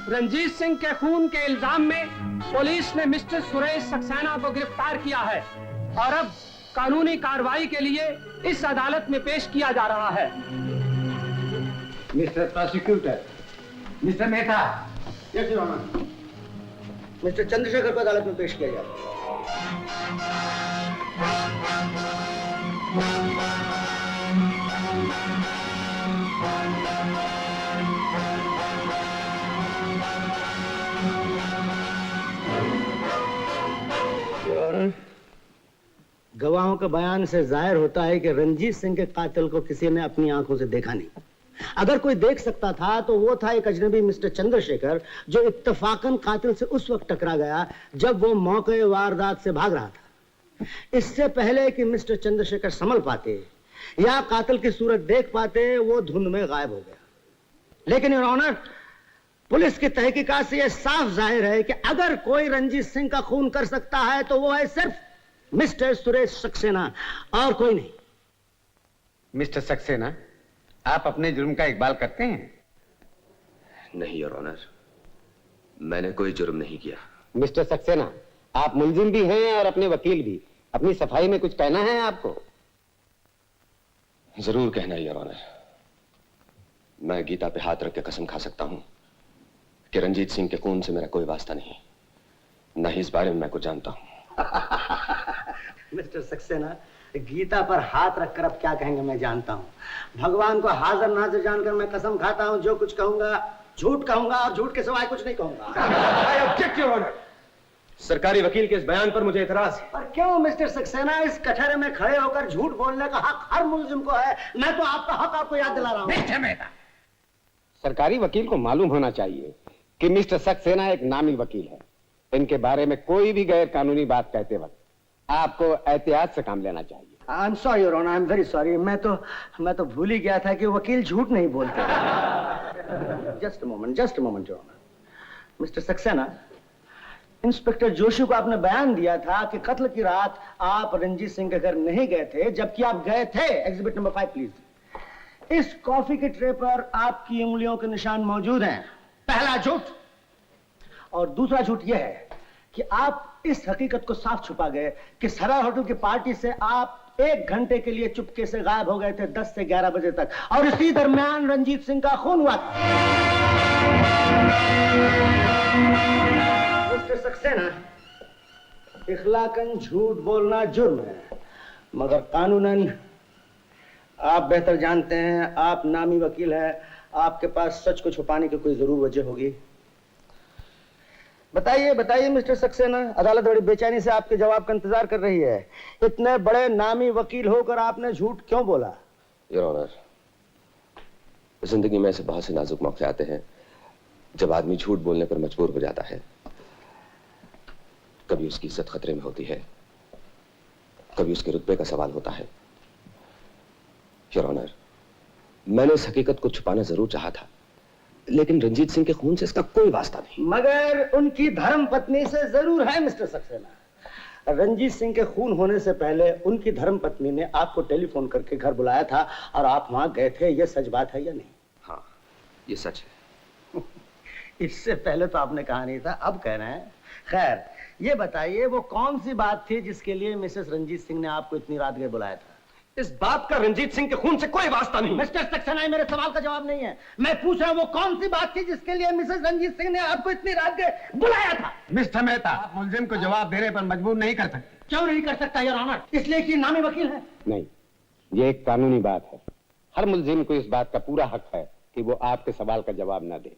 रंजीत सिंह के खून के इल्जाम में पुलिस ने मिस्टर सुरेश सक्सेना को गिरफ्तार किया है और अब कानूनी कार्रवाई के लिए इस अदालत में पेश किया जा रहा है। Mister prosecutor, mister Mehta, yes your honour, mister Chandrashekhar को अदालत में पेश किया जाए। गवाहों के बयान से जाहिर होता है कि रंजीत सिंह के कातिल को किसी ने अपनी आंखों से देखा नहीं। अगर कोई देख सकता था तो वो था एक अजनबी मिस्टर चंद्रशेखर, जो इत्तफाकन कातिल से उस वक्त टकरा गया जब वो मौके वारदात से भाग रहा था। इससे पहले कि मिस्टर चंद्रशेखर संभल पाते या कातिल की सूरत देख पाते, वो धुंध में गायब हो गया। लेकिन योर ऑनर, पुलिस की तहकीकात से यह साफ जाहिर है कि अगर कोई रंजीत सिंह का खून कर सकता है तो वो है सिर्फ मिस्टर सुरेश सक्सेना और कोई नहीं। मिस्टर सक्सेना, आप अपने जुर्म का इकबाल करते हैं? नहीं योर ऑनर, मैंने कोई जुर्म नहीं किया। मिस्टर सक्सेना, आप मुलजिम भी हैं और अपने वकील भी। अपनी सफाई में कुछ कहना है आपको? जरूर कहना है योर ऑनर। मैं गीता पे हाथ रख के कसम खा सकता हूं कि रंजीत सिंह के खून से मेरा कोई वास्ता नहीं, न ही इस बारे में मैं कुछ जानता हूं। मिस्टर सक्सेना, गीता पर हाथ रखकर अब क्या कहेंगे मैं जानता हूं। भगवान को हाजिर नाजिर जानकर मैं कसम खाता हूं, जो कुछ कहूंगा झूठ कहूंगा और झूठ के सिवाय कुछ नहीं कहूंगा। I object, Your Honor। सरकारी वकील के इस बयान पर मुझे इतराज है। पर क्यों मिस्टर सक्सेना, इस कटहरे में खड़े होकर झूठ बोलने का हक हर मुलजिम को है। मैं तो आपका हक आपको याद दिला रहा हूं। सरकारी वकील को मालूम होना चाहिए कि मिस्टर सक्सेना एक नामी वकील है। इनके बारे में कोई भी गैर कानूनी बात कहते वक्त आपको एहतियात से काम लेना चाहिए। I am sorry your honour, I am very sorry. मैं तो भूल ही गया था कि वकील झूठ नहीं बोलते। Just a moment your honour. Mister Saxena, inspector Joshi को आपने बयान दिया था कि कत्ल की रात आप रंजीत सिंह के घर नहीं गए थे, जबकि आप गए थे। Exhibit number 5 please. इस कॉफी के ट्रे पर आपकी उंगलियों के निशान मौजूद हैं। पहला झूठ। और दूसरा झूठ यह है कि आप इस हकीकत को साफ छुपा गए कि सराय होटल की पार्टी से आप 1 घंटे के लिए चुपके से गायब हो गए थे 10 से 11 बजे तक, और इसी दरमियान रंजीत सिंह का खून हुआ था। मिस्टर सक्सेना, इखलाकन झूठ बोलना जुर्म है, मगर कानूनन आप बेहतर जानते हैं। आप नामी वकील हैं, आपके पास सच को छुपाने की कोई जरूर वजह होगी। बताइए मिस्टर सक्सेना, अदालत बड़ी बेचैनी से आपके जवाब का इंतजार कर रही है। इतने बड़े नामी वकील होकर आपने झूठ क्यों बोला? योर ऑनर, जिंदगी में ऐसे बहुत से नाजुक मौके आते हैं जब आदमी झूठ बोलने पर मजबूर हो जाता है। कभी उसकी इज्जत खतरे में होती है, कभी उसके रुतबे का सवाल होता है। योर ऑनर, मैंने इस हकीकत को छुपाना जरूर चाहा था, लेकिन रंजीत सिंह के खून से इसका कोई वास्ता नहीं। मगर उनकी धर्म पत्नी से जरूर है मिस्टर सक्सेना। रंजीत सिंह के खून होने से पहले उनकी धर्म पत्नी ने आपको टेलीफोन करके घर बुलाया था और आप वहां गए थे। यह सच बात है या नहीं? हाँ, ये सच है। इससे पहले तो आपने कहा नहीं था, अब कह रहे हैं। खैर, ये बताइए वो कौन सी बात थी जिसके लिए मिसेस रंजीत सिंह ने आपको इतनी रात गए बुलाया था? इस बात का रंजीत सिंह के खून से कोई वास्ता नहीं। मिस्टर सक्सेना, मेरे सवाल का जवाब नहीं है। मैं पूछ रहा हूँ वो कौन सी बात थी जिसके लिए मिसेस रंजीत सिंह ने आपको इतनी रात गए बुलाया था? मिस्टर मेहता, आप मुलजिम को जवाब देने पर मजबूर नहीं कर सकते। क्यों नहीं कर सकता योर ऑनर? इसलिए कि नामी वकील है। नहीं, ये एक कानूनी बात है। हर मुलजिम को इस बात का पूरा हक है कि वो आपके सवाल का जवाब न दे।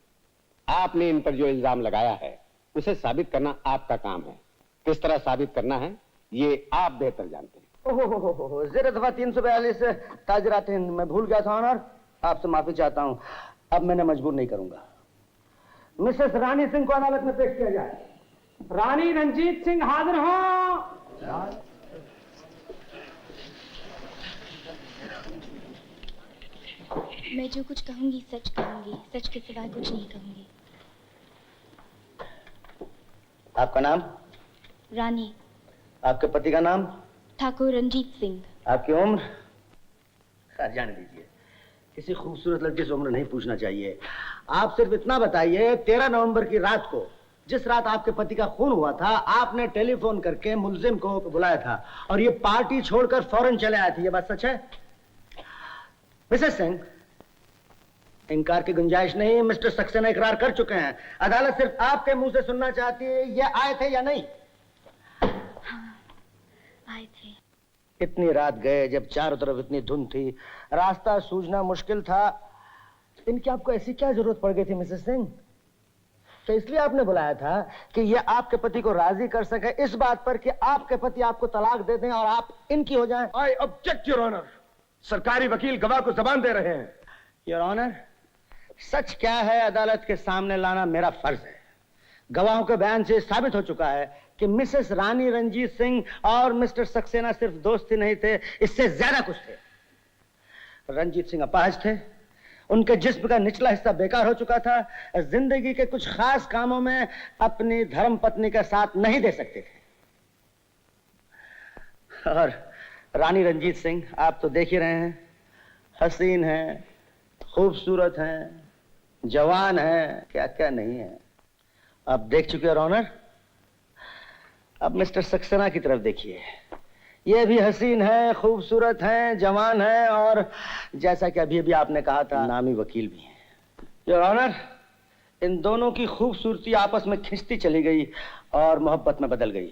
आपने इन पर जो इल्जाम लगाया है उसे साबित करना आपका काम है। किस तरह साबित करना है ये आप बेहतर जानते हैं। ओहो, ज़रा दफा 342 ताजरात हिंद मैं भूल गया था ऑनर, आपसे माफी चाहता हूँ। अब मैंने मजबूर नहीं करूंगा। मिसेस रानी सिंह को अदालत में पेश किया जाए। रानी रंजीत सिंह हाजिर हो। मैं जो कुछ कहूंगी सच कहूंगी, सच के सिवा कुछ नहीं कहूंगी। आपका नाम? रानी। आपके पति का नाम? ठाकुर रंजीत सिंह। आपकी उम्र? खैर जाने दीजिए, किसी खूबसूरत लड़की से उम्र नहीं पूछना चाहिए। आप सिर्फ इतना बताइए, 13 नवंबर की रात को, जिस रात आपके पति का खून हुआ था, आपने टेलीफोन करके मुलजिम को बुलाया था और ये पार्टी छोड़कर फौरन चले आए थे, ये बात सच है? मिसेस सिंह, इनकार की गुंजाइश नहीं, मिस्टर सक्सेना इकरार कर चुके हैं। अदालत सिर्फ आपके मुंह से सुनना चाहती है, ये आए थे या नहीं? हाँ, आए थे। इतनी रात गए जब चारों तरफ इतनी धुंध थी, रास्ता सूझना मुश्किल था, इनकी आपको ऐसी क्या जरूरत पड़ गई थी मिसेस सिंह? तो इसलिए आपने बुलाया था कि ये आपके पति को राजी कर सके इस बात पर कि आपके पति आपको तलाक दे दें और आप इनकी हो जाएं। I object your honour. सरकारी वकील गवाह को जबान दे रहे हैं। योर ऑनर, सच क्या है अदालत के सामने लाना मेरा फर्ज है। गवाहों के बयान से साबित हो चुका है कि मिसेस रानी रंजीत सिंह और मिस्टर सक्सेना सिर्फ दोस्त ही नहीं थे, इससे ज्यादा कुछ थे। रंजीत सिंह अपाहिज थे, उनके जिस्म का निचला हिस्सा बेकार हो चुका था, जिंदगी के कुछ खास कामों में अपनी धर्म पत्नी का साथ नहीं दे सकते थे। और रानी रंजीत सिंह, आप तो देख ही रहे हैं, हसीन हैं, खूबसूरत हैं, जवान हैं, क्या क्या नहीं है। आप देख चुके हैं ऑनर। अब मिस्टर सक्सेना की तरफ देखिए, ये भी हसीन है, खूबसूरत हैं, जवान हैं और जैसा कि अभी अभी आपने कहा था, नामी वकील भी हैं। योर ऑनर, इन दोनों की खूबसूरती आपस में खिंचती चली गई और मोहब्बत में बदल गई।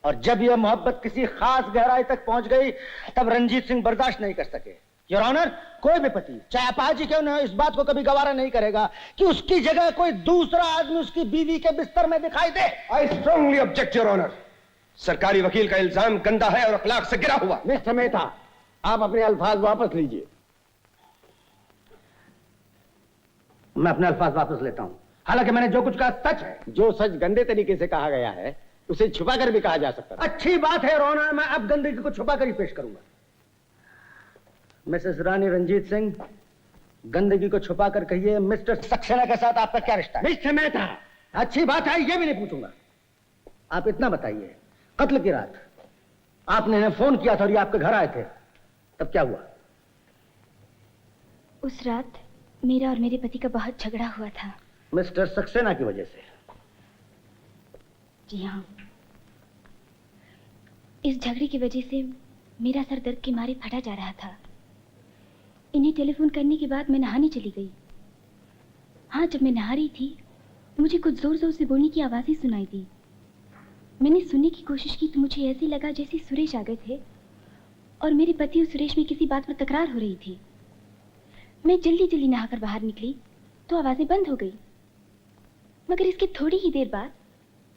और जब यह मोहब्बत किसी खास गहराई तक पहुंच गई, तब रंजीत सिंह बर्दाश्त नहीं कर सके। योर ऑनर, कोई भी पति, चाहे अपाहिज क्यों न हो, इस बात को कभी गवारा नहीं करेगा कि उसकी जगह कोई दूसरा आदमी उसकी बीवी के बिस्तर में दिखाई दे। I strongly object your honour. सरकारी वकील का इल्जाम गंदा है और अखलाक से गिरा हुआ। मिस्टर मेहता, आप अपने अल्फाज वापस लीजिए। मैं अपने अल्फाज वापस लेता हूं। हालांकि मैंने जो कुछ कहा सच है। जो सच गंदे तरीके से कहा गया है, उसे छुपाकर भी कहा जा सकता है। अच्छी बात है रोना, मैं अब गंदगी को छुपाकर ही पेश करूंगा। मिसेस रानी रंजीत सिंह, गंदगी को छुपाकर कहिए, मिस्टर सक्सेना के साथ आपका क्या रिश्ता है? मिस्टर मेहता, अच्छी बात है, ये भी नहीं पूछूंगा। आप इतना बताइए, कत्ल की रात आपने इन्हें फोन किया था और ये आपके घर आए थे, तब क्या हुआ? उस रात मेरा और मेरे पति का बहुत झगड़ा हुआ था। मिस्टर सक्सेना की वजह से? जी हाँ, इस झगड़े की वजह से मेरा सर दर्द के मारे फटा जा रहा था। इन्हें टेलीफोन करने के बाद मैं नहाने चली गई। हाँ, जब मैं नहा रही थी, मुझे कुछ जोर जोर से बोलने की आवाज़ें सुनाई दी। मैंने सुनने की कोशिश की तो मुझे ऐसे लगा जैसे सुरेश आ गए थे और मेरे पति और सुरेश में किसी बात पर तकरार हो रही थी। मैं जल्दी जल्दी नहाकर बाहर निकली तो आवाज़ें बंद हो गई, मगर इसके थोड़ी ही देर बाद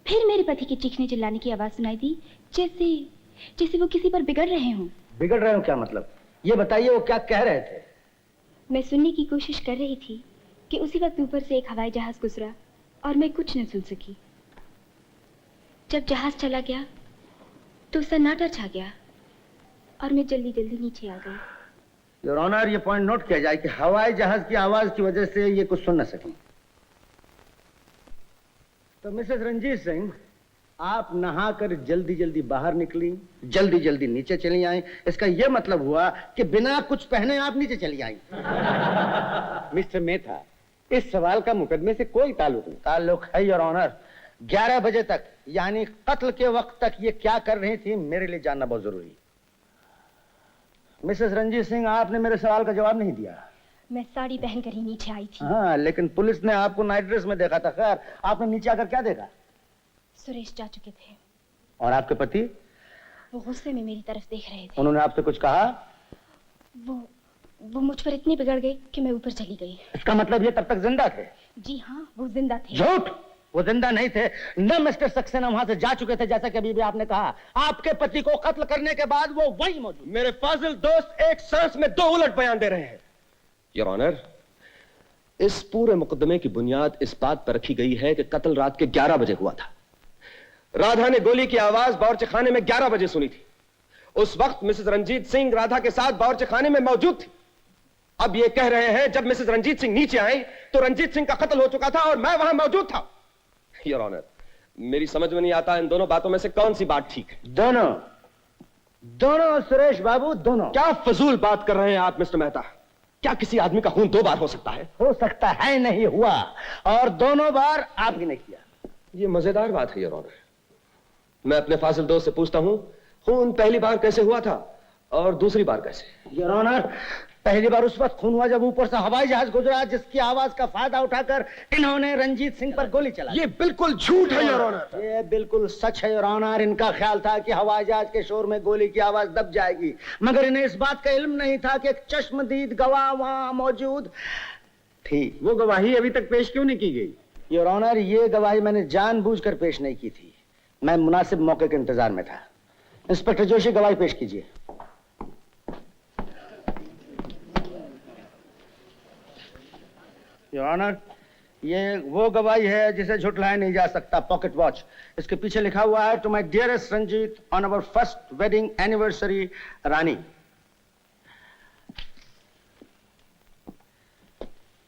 फिर मेरे पति के चीखने चिल्लाने की आवाज़ सुनाई दी, जैसे जैसे वो किसी पर बिगड़ रहे हों। बिगड़ रहे हो क्या मतलब? ये बताइए, वो क्या कह रहे थे? मैं सुनने की कोशिश कर रही थी कि उसी वक्त ऊपर से एक हवाई जहाज गुजरा और मैं कुछ न सुन सकी। जब जहाज चला गया तो सन्नाटा छा गया और मैं जल्दी जल्दी नीचे आ गई। योर ऑनर, ये पॉइंट नोट किया जाए कि हवाई जहाज की आवाज की वजह से ये कुछ सुन न सकी। तो मिसेस रंजीत सिंह, आप नहाकर जल्दी जल्दी बाहर निकली, जल्दी जल्दी नीचे चली आई, इसका यह मतलब हुआ कि बिना कुछ पहने आप नीचे चली आई। मिस्टर मेहता, इस सवाल का मुकदमे से कोई ताल्लुक नहीं। ताल्लुक है योर ऑनर। 11 बजे तक, यानी कत्ल के वक्त तक ये क्या कर रही थी, मेरे लिए जानना बहुत जरूरी है। मिसेस रंजीत सिंह, आपने मेरे सवाल का जवाब नहीं दिया। मैं साड़ी पहनकर ही नीचे आई थी। हाँ, लेकिन पुलिस ने आपको नाइट ड्रेस में देखा था। खैर, आपने नीचे आकर क्या देखा? सुरेश जा चुके थे। और आपके पति? वो गुस्से में मेरी तरफ देख रहे थे। उन्होंने आपसे कुछ कहा? वो मुझ पर इतने बिगड़ गए कि मैं ऊपर चली गई। इसका मतलब ये तब तक जिंदा थे? जी हाँ, वो जिंदा थे। झूठ! वो जिंदा नहीं थे। न मिस्टर सक्सेना वहां से जा चुके थे, जैसा कि अभी भी आपने कहा। आपके पति को कत्ल करने के बाद वो वही मौजूद। मेरे फाजिल दोस्त एक सांस में 2 उलट बयान दे रहे हैं। योर ऑनर, इस पूरे मुकदमे की बुनियाद इस बात पर रखी गई है कि कत्ल रात के 11 बजे हुआ था। राधा ने गोली की आवाज बावर्ची खाने में 11 बजे सुनी थी। उस वक्त मिसेस रंजीत सिंह राधा के साथ बावर्ची खाने में मौजूद थी। अब ये कह रहे हैं जब मिसेस रंजीत सिंह नीचे आई तो रंजीत सिंह का कत्ल हो चुका था और मैं वहां मौजूद था। योर ऑनर, मेरी समझ में नहीं आता इन दोनों बातों में से कौन सी बात ठीक है। दोनों दोनों सुरेश बाबू, दोनों। क्या फजूल बात कर रहे हैं आप मिस्टर मेहता? क्या किसी आदमी का खून 2 बार हो सकता है? हो सकता है, नहीं हुआ, और दोनों बार आपने किया। ये मजेदार बात है योर ऑनर। मैं अपने फाजिल दोस्त से पूछता हूं, खून पहली बार कैसे हुआ था और दूसरी बार कैसे? योर ऑनर, पहली बार उस वक्त खून हुआ जब ऊपर से हवाई जहाज गुजरा, जिसकी आवाज का फायदा उठाकर इन्होंने रंजीत सिंह पर गोली चलाई। ये बिल्कुल झूठ है योर ऑनर। ये बिल्कुल सच है योर ऑनर। इनका ख्याल था कि हवाई जहाज के शोर में गोली की आवाज दब जाएगी, मगर इन्हें इस बात का इल्म नहीं था कि एक चश्मदीद गवाह वहां मौजूद थी। वो गवाही अभी तक पेश क्यों नहीं की गई? योर ऑनर, ये गवाही मैंने जानबूझकर पेश नहीं की थी। मैं मुनासिब मौके के इंतजार में था। इंस्पेक्टर जोशी, गवाही पेश कीजिए। योर ऑनर, ये वो गवाही है जिसे झुठलाया नहीं जा सकता। पॉकेट वॉच, इसके पीछे लिखा हुआ है, to my dearest Ranjit on our first wedding anniversary Rani.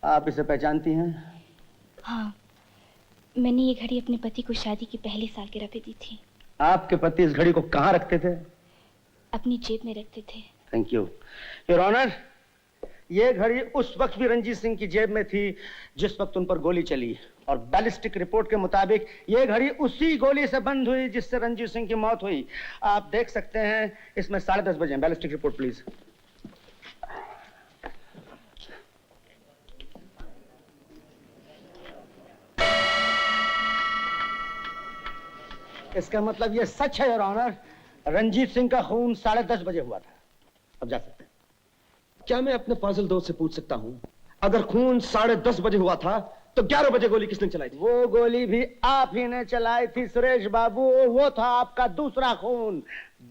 आप इसे पहचानती हैं? हाँ, मैंने ये घड़ी अपने पति को शादी की पहली सालगिरह पे दी थी। आपके पति इस घड़ी को कहाँ रखते थे? अपनी जेब में रखते थे। Thank you your honour. ये घड़ी उस वक्त भी रंजीत सिंह की जेब में थी जिस वक्त उन पर गोली चली, और बैलिस्टिक रिपोर्ट के मुताबिक ये घड़ी उसी गोली से बंद हुई जिससे रंजीत सिंह की मौत हुई। आप देख सकते हैं इसमें 10:30 बजे। Ballistic report please. इसका मतलब ये सच है योर ऑनर, रंजीत सिंह का खून 10:30 बजे हुआ था। अब जा सकते हैं। क्या मैं अपने फाजिल दोस्त से पूछ सकता हूं, अगर खून 10:30 बजे हुआ था तो 11 बजे गोली किसने चलाई थी? वो गोली भी आप ही ने चलाई थी सुरेश बाबू। वो था आपका दूसरा खून।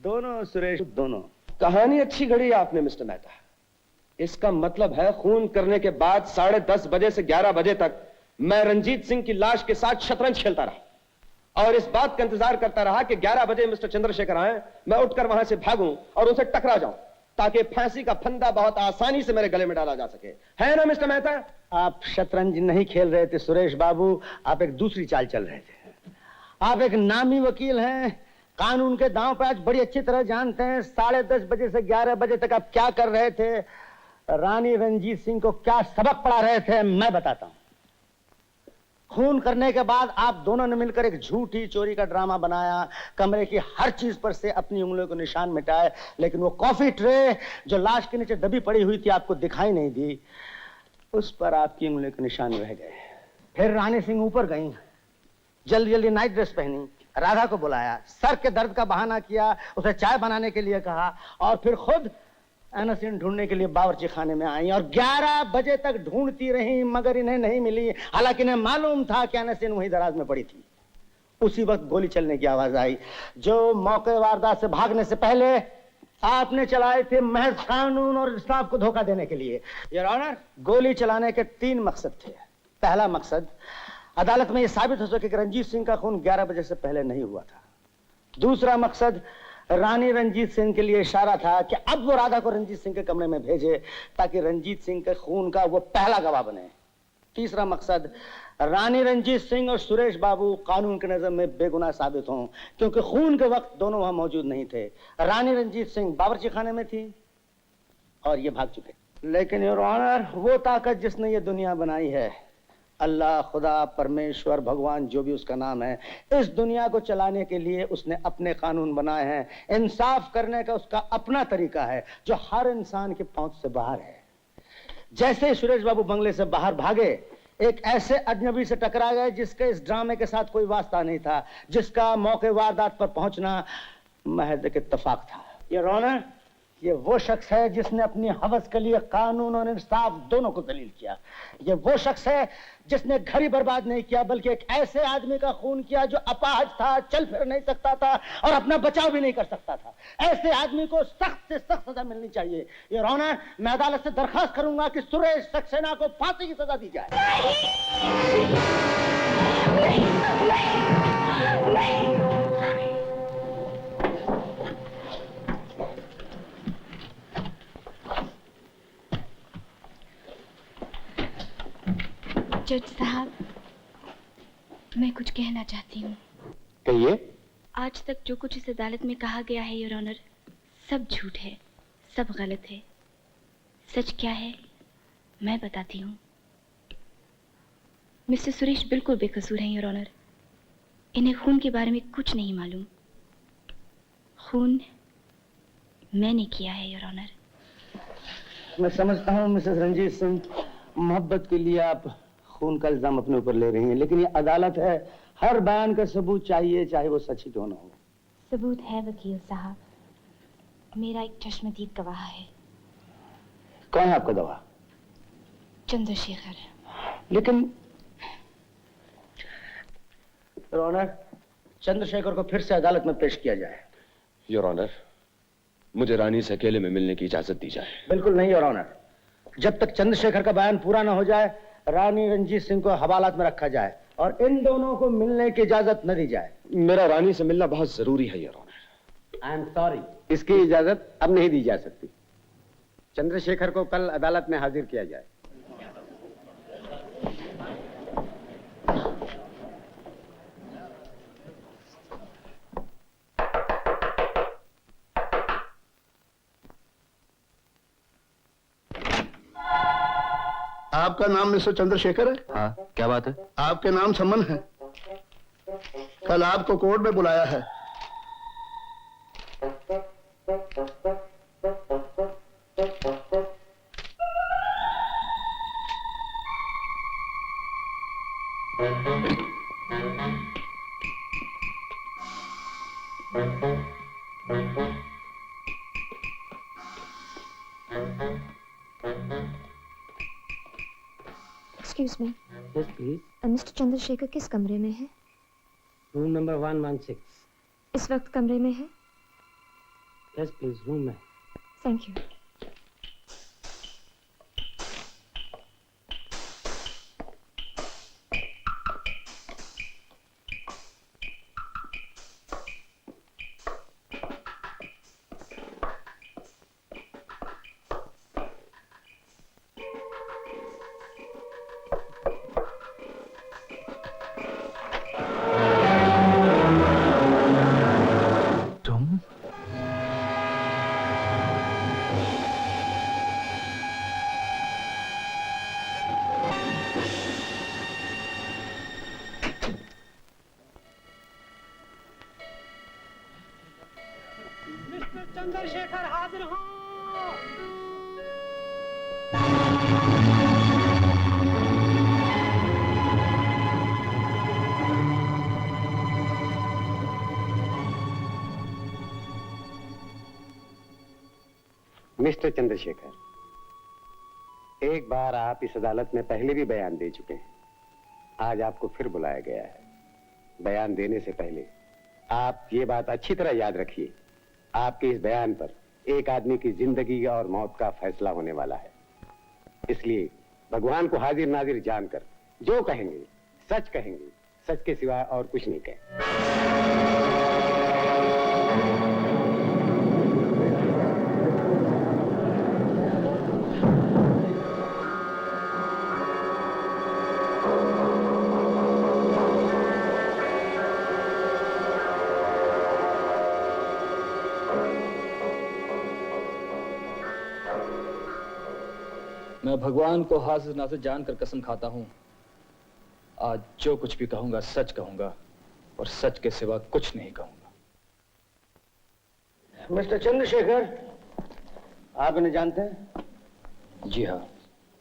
दोनों सुरेश, दोनों। कहानी अच्छी घड़ी आपने मिस्टर मेहता। इसका मतलब है खून करने के बाद 10:30 बजे से 11 बजे तक मैं रंजीत सिंह की लाश के साथ शतरंज खेलता रहा और इस बात का इंतजार करता रहा कि 11 बजे मिस्टर चंद्रशेखर आए, मैं उठकर वहां से भागूं और उनसे टकरा जाऊं ताकि फांसी का फंदा बहुत आसानी से मेरे गले में डाला जा सके। है ना मिस्टर मेहता? आप शतरंज नहीं खेल रहे थे सुरेश बाबू, आप एक दूसरी चाल चल रहे थे। आप एक नामी वकील हैं, कानून के दांव पे आज बड़ी अच्छी तरह जानते हैं। 10:30 बजे से 11 बजे तक आप क्या कर रहे थे, रानी रंजीत सिंह को क्या सबक पढ़ा रहे थे, मैं बताता हूं। खून करने के बाद आप दोनों ने मिलकर एक झूठी चोरी का ड्रामा बनाया। कमरे की हर चीज पर से अपनी उंगलियों को निशान मिटाए, लेकिन वो कॉफी ट्रे जो लाश के नीचे दबी पड़ी हुई थी आपको दिखाई नहीं दी, उस पर आपकी उंगलियों के निशान रह गए। फिर रानी सिंह ऊपर गई, जल्दी जल्दी नाइट ड्रेस पहनी, राधा को बुलाया, सर के दर्द का बहाना किया, उसे चाय बनाने के लिए कहा, और फिर खुद एनासिन ढूंढने के लिए बावर्ची खाने में आई और 11 बजे तक ढूंढती रही, मगर इन्हें नहीं मिली। हालांकि इन्हें मालूम था कि एनासिन वहीं दराज में पड़ी थी। उसी वक्त गोली चलने की आवाज आई, जो मौके वारदात से भागने से पहले आपने चलाए थे, महज कानून और इंसाफ को धोखा देने के लिए। योर ऑनर, गोली चलाने के 3 मकसद थे। पहला मकसद, अदालत में यह साबित हो सके कि रंजीत सिंह का खून 11 बजे से पहले नहीं हुआ था। दूसरा मकसद, रानी रंजीत सिंह के लिए इशारा था कि अब वो राधा को रंजीत सिंह के कमरे में भेजे ताकि रंजीत सिंह के खून का वो पहला गवाह बने। तीसरा मकसद, रानी रंजीत सिंह और सुरेश बाबू कानून की नजर में बेगुनाह साबित हों, क्योंकि खून के वक्त दोनों वहां मौजूद नहीं थे। रानी रंजीत सिंह बावर्ची खाने में थी और ये भाग चुके। लेकिन योर ऑनर, वो ताकत जिसने ये दुनिया बनाई है, अल्लाह, खुदा, परमेश्वर, भगवान, जो भी उसका नाम है, इस दुनिया को चलाने के लिए उसने अपने कानून बनाए हैं। इंसाफ करने का उसका अपना तरीका है जो हर इंसान के पहुंच से बाहर है। जैसे सुरेश बाबू बंगले से बाहर भागे, एक ऐसे अजनबी से टकरा गए जिसके इस ड्रामे के साथ कोई वास्ता नहीं था, जिसका मौके वारदात पर पहुंचना महज एक इत्तेफाक था। योर ऑनर, ये वो शख्स है जिसने अपनी हवस के लिए कानून और इंसाफ दोनों को दलील किया। ये वो शख्स है जिसने घड़ी बर्बाद नहीं किया, बल्कि एक ऐसे आदमी का खून किया जो अपाहज था, चल फिर नहीं सकता था और अपना बचाव भी नहीं कर सकता था। ऐसे आदमी को सख्त से सख्त सजा मिलनी चाहिए। योर ऑनर, मैं अदालत से दरखास्त करूंगा कि सुरेश सक्सेना को फांसी की सजा दी जाए। जज साहब, मैं कुछ कहना चाहती हूँ। कहिए। आज तक जो कुछ इस अदालत में कहा गया है योर ऑनर, सब झूठ है, सब गलत है। सच क्या है मैं बताती हूँ। मिस्टर सुरेश बिल्कुल बेकसूर हैं योर ऑनर। इन्हें खून के बारे में कुछ नहीं मालूम। खून मैंने किया है योर ऑनर। मैं समझता हूँ मिसेस रंजीत सिंह, मोहब्बत के लिए आप खून का इल्जाम अपने ऊपर ले रही हैं, लेकिन ये अदालत है, हर बयान का सबूत चाहिए, चाहे वो सच ही क्यों ना हो। सबूत है वकील साहब, मेरा एक चश्मदीद गवाह है। कौन है आपका गवाह? चंद्रशेखर। लेकिन योर ऑनर, चंद्रशेखर को फिर से अदालत में पेश किया जाए। योर ऑनर, मुझे रानी से अकेले में मिलने की इजाजत दी जाए। बिल्कुल नहीं योर ऑनर, जब तक चंद्रशेखर का बयान पूरा ना हो जाए रानी रंजीत सिंह को हवालात में रखा जाए और इन दोनों को मिलने की इजाजत न दी जाए। मेरा रानी से मिलना बहुत जरूरी है your honour. I am sorry, इसकी इजाजत अब नहीं दी जा सकती। चंद्रशेखर को कल अदालत में हाजिर किया जाए। आपका नाम मिस्टर चंद्रशेखर है? हाँ, क्या बात है? आपके नाम समन है। कल आपको कोर्ट में बुलाया है। Excuse me, yes please. Mister Chandrashekhar किस कमरे में है? Room number 116। इस वक्त कमरे में है? यस प्लीज, रूम में। Thank you. चंद्रशेखर हाजिर हो। मिस्टर चंद्रशेखर, एक बार आप इस अदालत में पहले भी बयान दे चुके हैं। आज आपको फिर बुलाया गया है। बयान देने से पहले आप ये बात अच्छी तरह याद रखिए, आपके इस बयान पर एक आदमी की जिंदगी और मौत का फैसला होने वाला है। इसलिए भगवान को हाजिर नाजिर जानकर जो कहेंगे सच कहेंगे, सच के सिवा और कुछ नहीं कहें। मैं भगवान को हाजिर नाजिर जानकर कसम खाता हूं, आज जो कुछ भी कहूंगा सच कहूंगा और सच के सिवा कुछ नहीं कहूंगा। मिस्टर चंद्रशेखर, आप इन्हें जानते हैं? जी हाँ।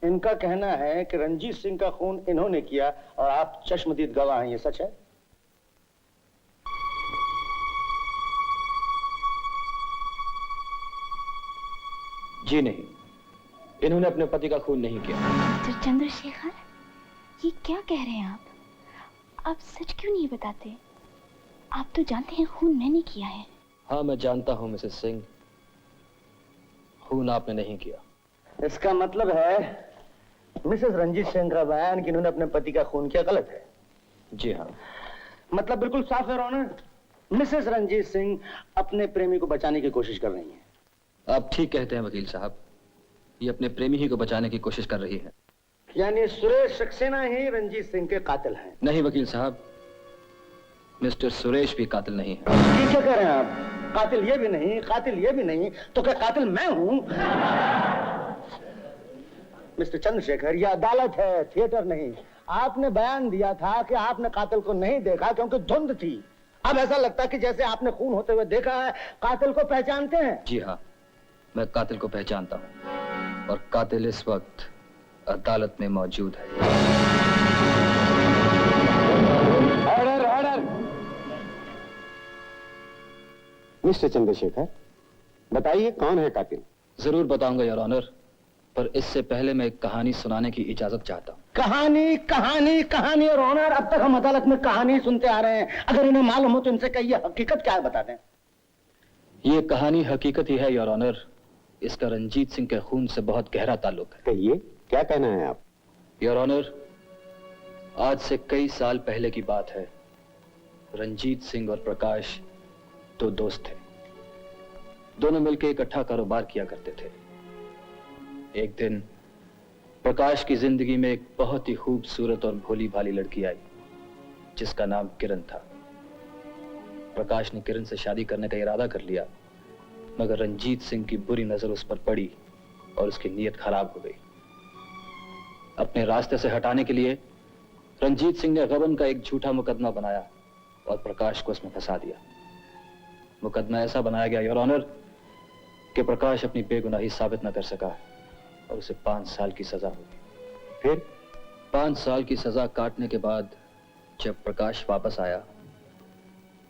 इनका कहना है कि रंजीत सिंह का खून इन्होंने किया और आप चश्मदीद गवाह हैं, ये सच है? जी नहीं, इन्होंने अपने पति का खून नहीं किया। मिस्टर चंद्रशेखर, ये क्या कह रहे हैं आप सच क्यों नहीं बताते? आप तो जानते हैं खून मैंने किया है। हाँ, मैं जानता हूँ मिसेस सिंह, खून आपने नहीं किया। इसका मतलब है मिसेस रंजीत सिंह का बयान कि इन्होंने अपने पति का खून किया गलत है। जी हाँ। मतलब बिल्कुल साफ है ऑनर, मिसेस रंजीत सिंह अपने प्रेमी को बचाने की कोशिश कर रही हैं। आप ठीक कहते हैं वकील साहब, ये अपने प्रेमी ही को बचाने की कोशिश कर रही है। यानी सुरेश सक्सेना ही रंजीत सिंह के कातिल हैं? नहीं वकील साहब, मिस्टर सुरेश भी कातिल नहीं है। ये क्या कह रहे हैं आप? कातिल ये भी नहीं, कातिल ये भी नहीं, तो क्या कातिल मैं हूं? मिस्टर चंद्रशेखर, यह अदालत है, थिएटर नहीं। आपने बयान दिया था कि आपने कातिल को नहीं देखा क्योंकि धुंध थी। अब ऐसा लगता है कि जैसे आपने खून होते हुए देखा है, कातिल को पहचानते हैं। जी हाँ, मैं कातिल को पहचानता हूँ और कातिल इस वक्त अदालत में मौजूद है। Order, order. मिस्टर चंद्रशेखर, बताइए कौन है कातिल? जरूर बताऊंगा योर ऑनर, पर इससे पहले मैं एक कहानी सुनाने की इजाजत चाहता हूँ। कहानी, कहानी, कहानी और ऑनर, अब तक हम अदालत में कहानी सुनते आ रहे हैं। अगर इन्हें मालूम हो तो इनसे कहिए हकीकत क्या है, बता दें। ये कहानी हकीकत ही है योर ऑनर। इसका रंजीत सिंह के खून से बहुत गहरा ताल्लुक है। कहिए, क्या कहना है आप? योर ऑनर, आज से कई साल पहले की बात है। रंजीत सिंह और प्रकाश दो दोस्त थे। दोनों मिलकर इकट्ठा कारोबार किया करते थे। एक दिन प्रकाश की जिंदगी में एक बहुत ही खूबसूरत और भोली भाली लड़की आई जिसका नाम किरण था। प्रकाश ने किरण से शादी करने का इरादा कर लिया, मगर रंजीत सिंह की बुरी नजर उस पर पड़ी और उसकी नीयत खराब हो गई। अपने रास्ते से हटाने के लिए रंजीत सिंह ने गबन का एक झूठा मुकदमा बनाया और प्रकाश को उसमें फंसा दिया। मुकदमा ऐसा बनाया गया योर ऑनर कि प्रकाश अपनी बेगुनाही साबित न कर सका और उसे 5 साल की सजा हुई। फिर 5 साल की सजा काटने के बाद जब प्रकाश वापस आया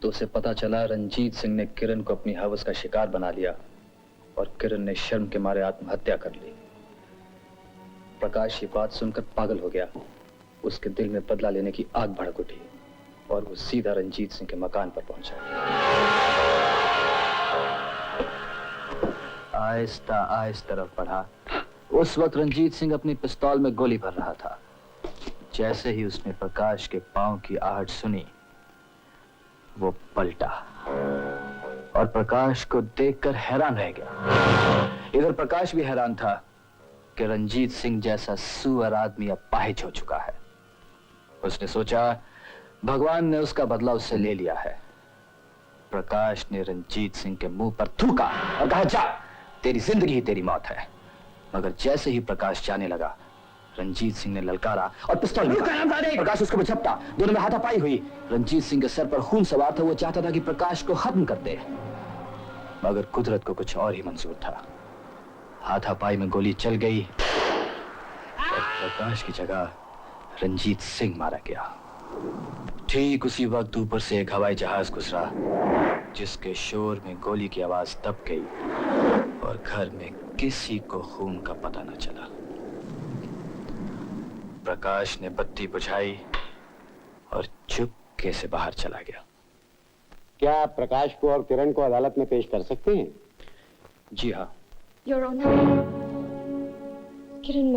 तो उसे पता चला रंजीत सिंह ने किरण को अपनी हवस का शिकार बना लिया और किरण ने शर्म के मारे आत्महत्या कर ली। प्रकाश ये बात सुनकर पागल हो गया। उसके दिल में बदला लेने की आग भड़क उठी और वो सीधा रंजीत सिंह के मकान पर पहुंचा। आहिस्ता आहिस्ता तरफ बढ़ा। उस वक्त रंजीत सिंह अपनी पिस्तौल में गोली भर रहा था। जैसे ही उसने प्रकाश के पांव की आहट सुनी, वो पलटा और प्रकाश को देखकर हैरान रह गया। इधर प्रकाश भी हैरान था कि रंजीत सिंह जैसा सुअर आदमी अब पाहिज हो चुका है। उसने सोचा भगवान ने उसका बदला उससे ले लिया है। प्रकाश ने रंजीत सिंह के मुंह पर थूका और कहा, जा, तेरी जिंदगी ही तेरी मौत है। मगर जैसे ही प्रकाश जाने लगा, रंजीत सिंह ने ललकारा और पिस्तौल निकाला। प्रकाश उसको झपटा। दोनों में हाथापाई हुई। रंजीत सिंह के सर पर खून सवार था। वो चाहता था कि प्रकाश को खत्म कर दे, मगर कुदरत को कुछ और ही मंजूर था। हाथापाई में गोली चल गई और प्रकाश की जगह रंजीत सिंह मारा गया। ठीक उसी वक्त ऊपर से एक हवाई जहाज गुजरा जिसके शोर में गोली की आवाज दब गई और घर में किसी को खून का पता न चला। प्रकाश ने बत्ती बुझाई और चुपके से बाहर चला गया। क्या आप प्रकाश को और किरण को अदालत में पेश कर सकते हैं? जी हाँ। योर ऑनर, किरण,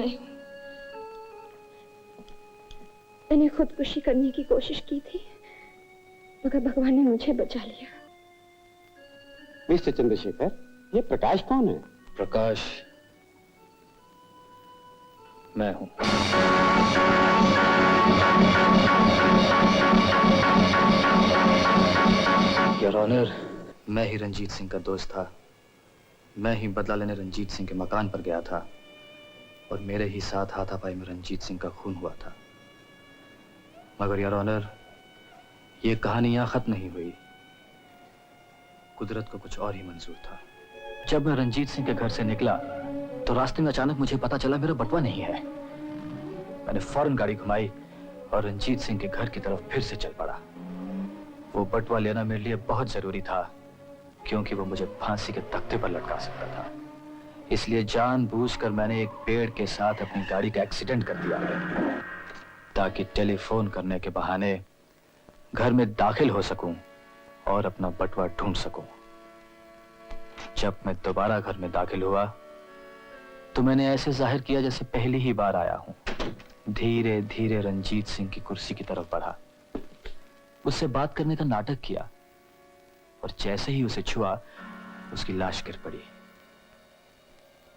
मैंने खुदकुशी करने की कोशिश की थी, मगर भगवान ने मुझे बचा लिया। मिस्टर चंद्रशेखर, ये प्रकाश कौन है? प्रकाश मैं हूं। योर ऑनर, मैं ही रंजीत सिंह का दोस्त था। मैं ही बदला लेने रंजीत सिंह के मकान पर गया था और मेरे ही साथ हाथापाई में रंजीत सिंह का खून हुआ था। मगर योर ऑनर, ये कहानी यहां खत्म नहीं हुई। कुदरत को कुछ और ही मंजूर था। जब मैं रंजीत सिंह के घर से निकला तो रास्ते में अचानक मुझे पता चला मेरा बटुआ नहीं है। मैंने फौरन गाड़ी घुमाई और रंजीत सिंह के घर की तरफ फिर से चल पड़ा। वो बटुआ लेना मेरे लिए बहुत जरूरी था क्योंकि वो मुझे फांसी के तख्ते पर लटका सकता था। इसलिए जानबूझकर मैंने एक पेड़ के साथ अपनी गाड़ी का एक्सीडेंट कर दिया ताकि टेलीफोन करने के बहाने घर में दाखिल हो सकूं और अपना बटुआ ढूंढ सकूं। जब मैं दोबारा घर में दाखिल हुआ तो मैंने ऐसे जाहिर किया जैसे पहली ही बार आया हूं। धीरे धीरे रंजीत सिंह की कुर्सी की तरफ बढ़ा, उससे बात करने का नाटक किया और जैसे ही उसे छुआ उसकी लाश गिर पड़ी।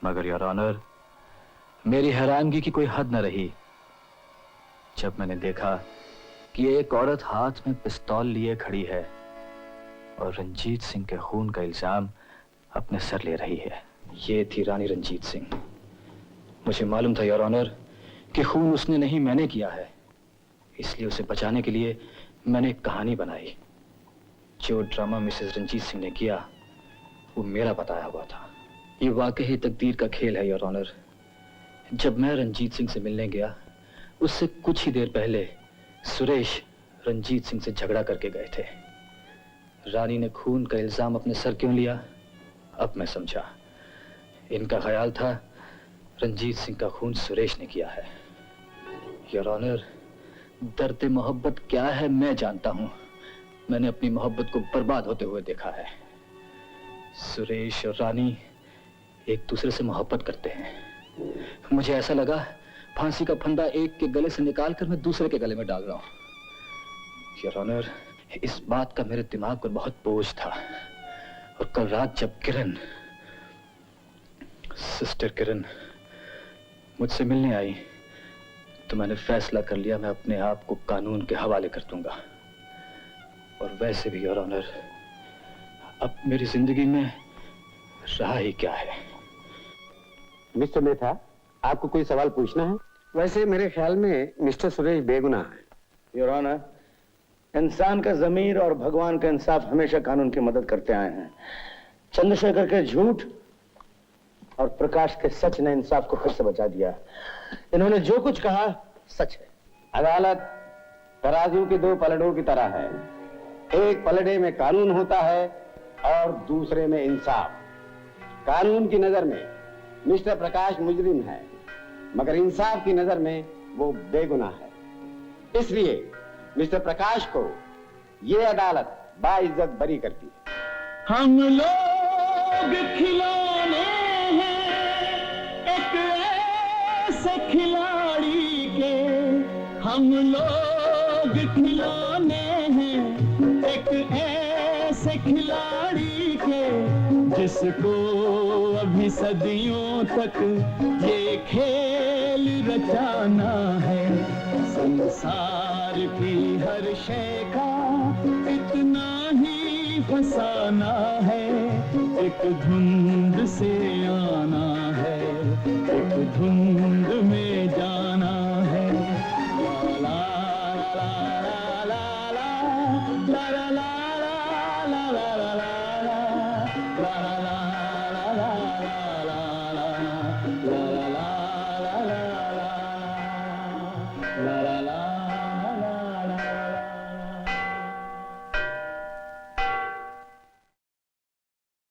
मगर योर ऑनर, मेरी हैरानगी की कोई हद न रही जब मैंने देखा कि एक औरत हाथ में पिस्तौल लिए खड़ी है और रंजीत सिंह के खून का इल्जाम अपने सर ले रही है। ये थी रानी रंजीत सिंह। मुझे मालूम था योर ऑनर कि खून उसने नहीं मैंने किया है, इसलिए उसे बचाने के लिए मैंने एक कहानी बनाई। जो ड्रामा मिसेस रंजीत सिंह ने किया वो मेरा बताया हुआ था। ये वाकई तकदीर का खेल है योर ऑनर। जब मैं रंजीत सिंह से मिलने गया, उससे कुछ ही देर पहले सुरेश रंजीत सिंह से झगड़ा करके गए थे। रानी ने खून का इल्जाम अपने सर क्यों लिया, अब मैं समझा। इनका ख्याल था रंजीत सिंह का खून सुरेश ने किया है। योर ऑनर, दर्द मोहब्बत क्या है मैं जानता हूं। मैंने अपनी मोहब्बत को बर्बाद होते हुए देखा है। सुरेश और रानी एक दूसरे से मोहब्बत करते हैं। मुझे ऐसा लगा फांसी का फंदा एक के गले से निकालकर मैं दूसरे के गले में डाल रहा हूं। योर ऑनर, इस बात का मेरे दिमाग पर बहुत बोझ था। और कल रात जब किरण, सिस्टर किरण मुझसे मिलने आई तो मैंने फैसला कर लिया मैं अपने आप को कानून के हवाले कर दूंगा। और वैसे भी योर ऑनर, अब मेरी जिंदगी में रहा ही क्या है। मिस्टर मेहता, आपको कोई सवाल पूछना है? वैसे मेरे ख्याल में मिस्टर सुरेश बेगुनाह है। योर ऑनर, इंसान का ज़मीर और भगवान का इंसाफ हमेशा कानून की मदद करते आए हैं। चंद्रशेखर के झूठ और प्रकाश के सच ने इंसाफ को फिर से बचा दिया। इन्होंने जो कुछ कहा सच है। अदालत तराजू के दो पलड़ों की तरह है। एक पलड़े में कानून होता है और दूसरे में इंसाफ। कानून की नजर में मिस्टर प्रकाश मुजरिम है, मगर इंसाफ की नजर में वो बेगुनाह है। इसलिए मिस्टर प्रकाश को ये अदालत बाइज्जत बरी करती है। हम लोग खिलौने हैं एक ऐसे खिलाड़ी के, हम लोग खिलौने हैं एक ऐसे खिलाड़ी के, जिसको अभी सदियों तक ये खेल रचाना है। संसार की हर शय का इतना ही फसाना है, एक धुंध से आना है, एक धुंध में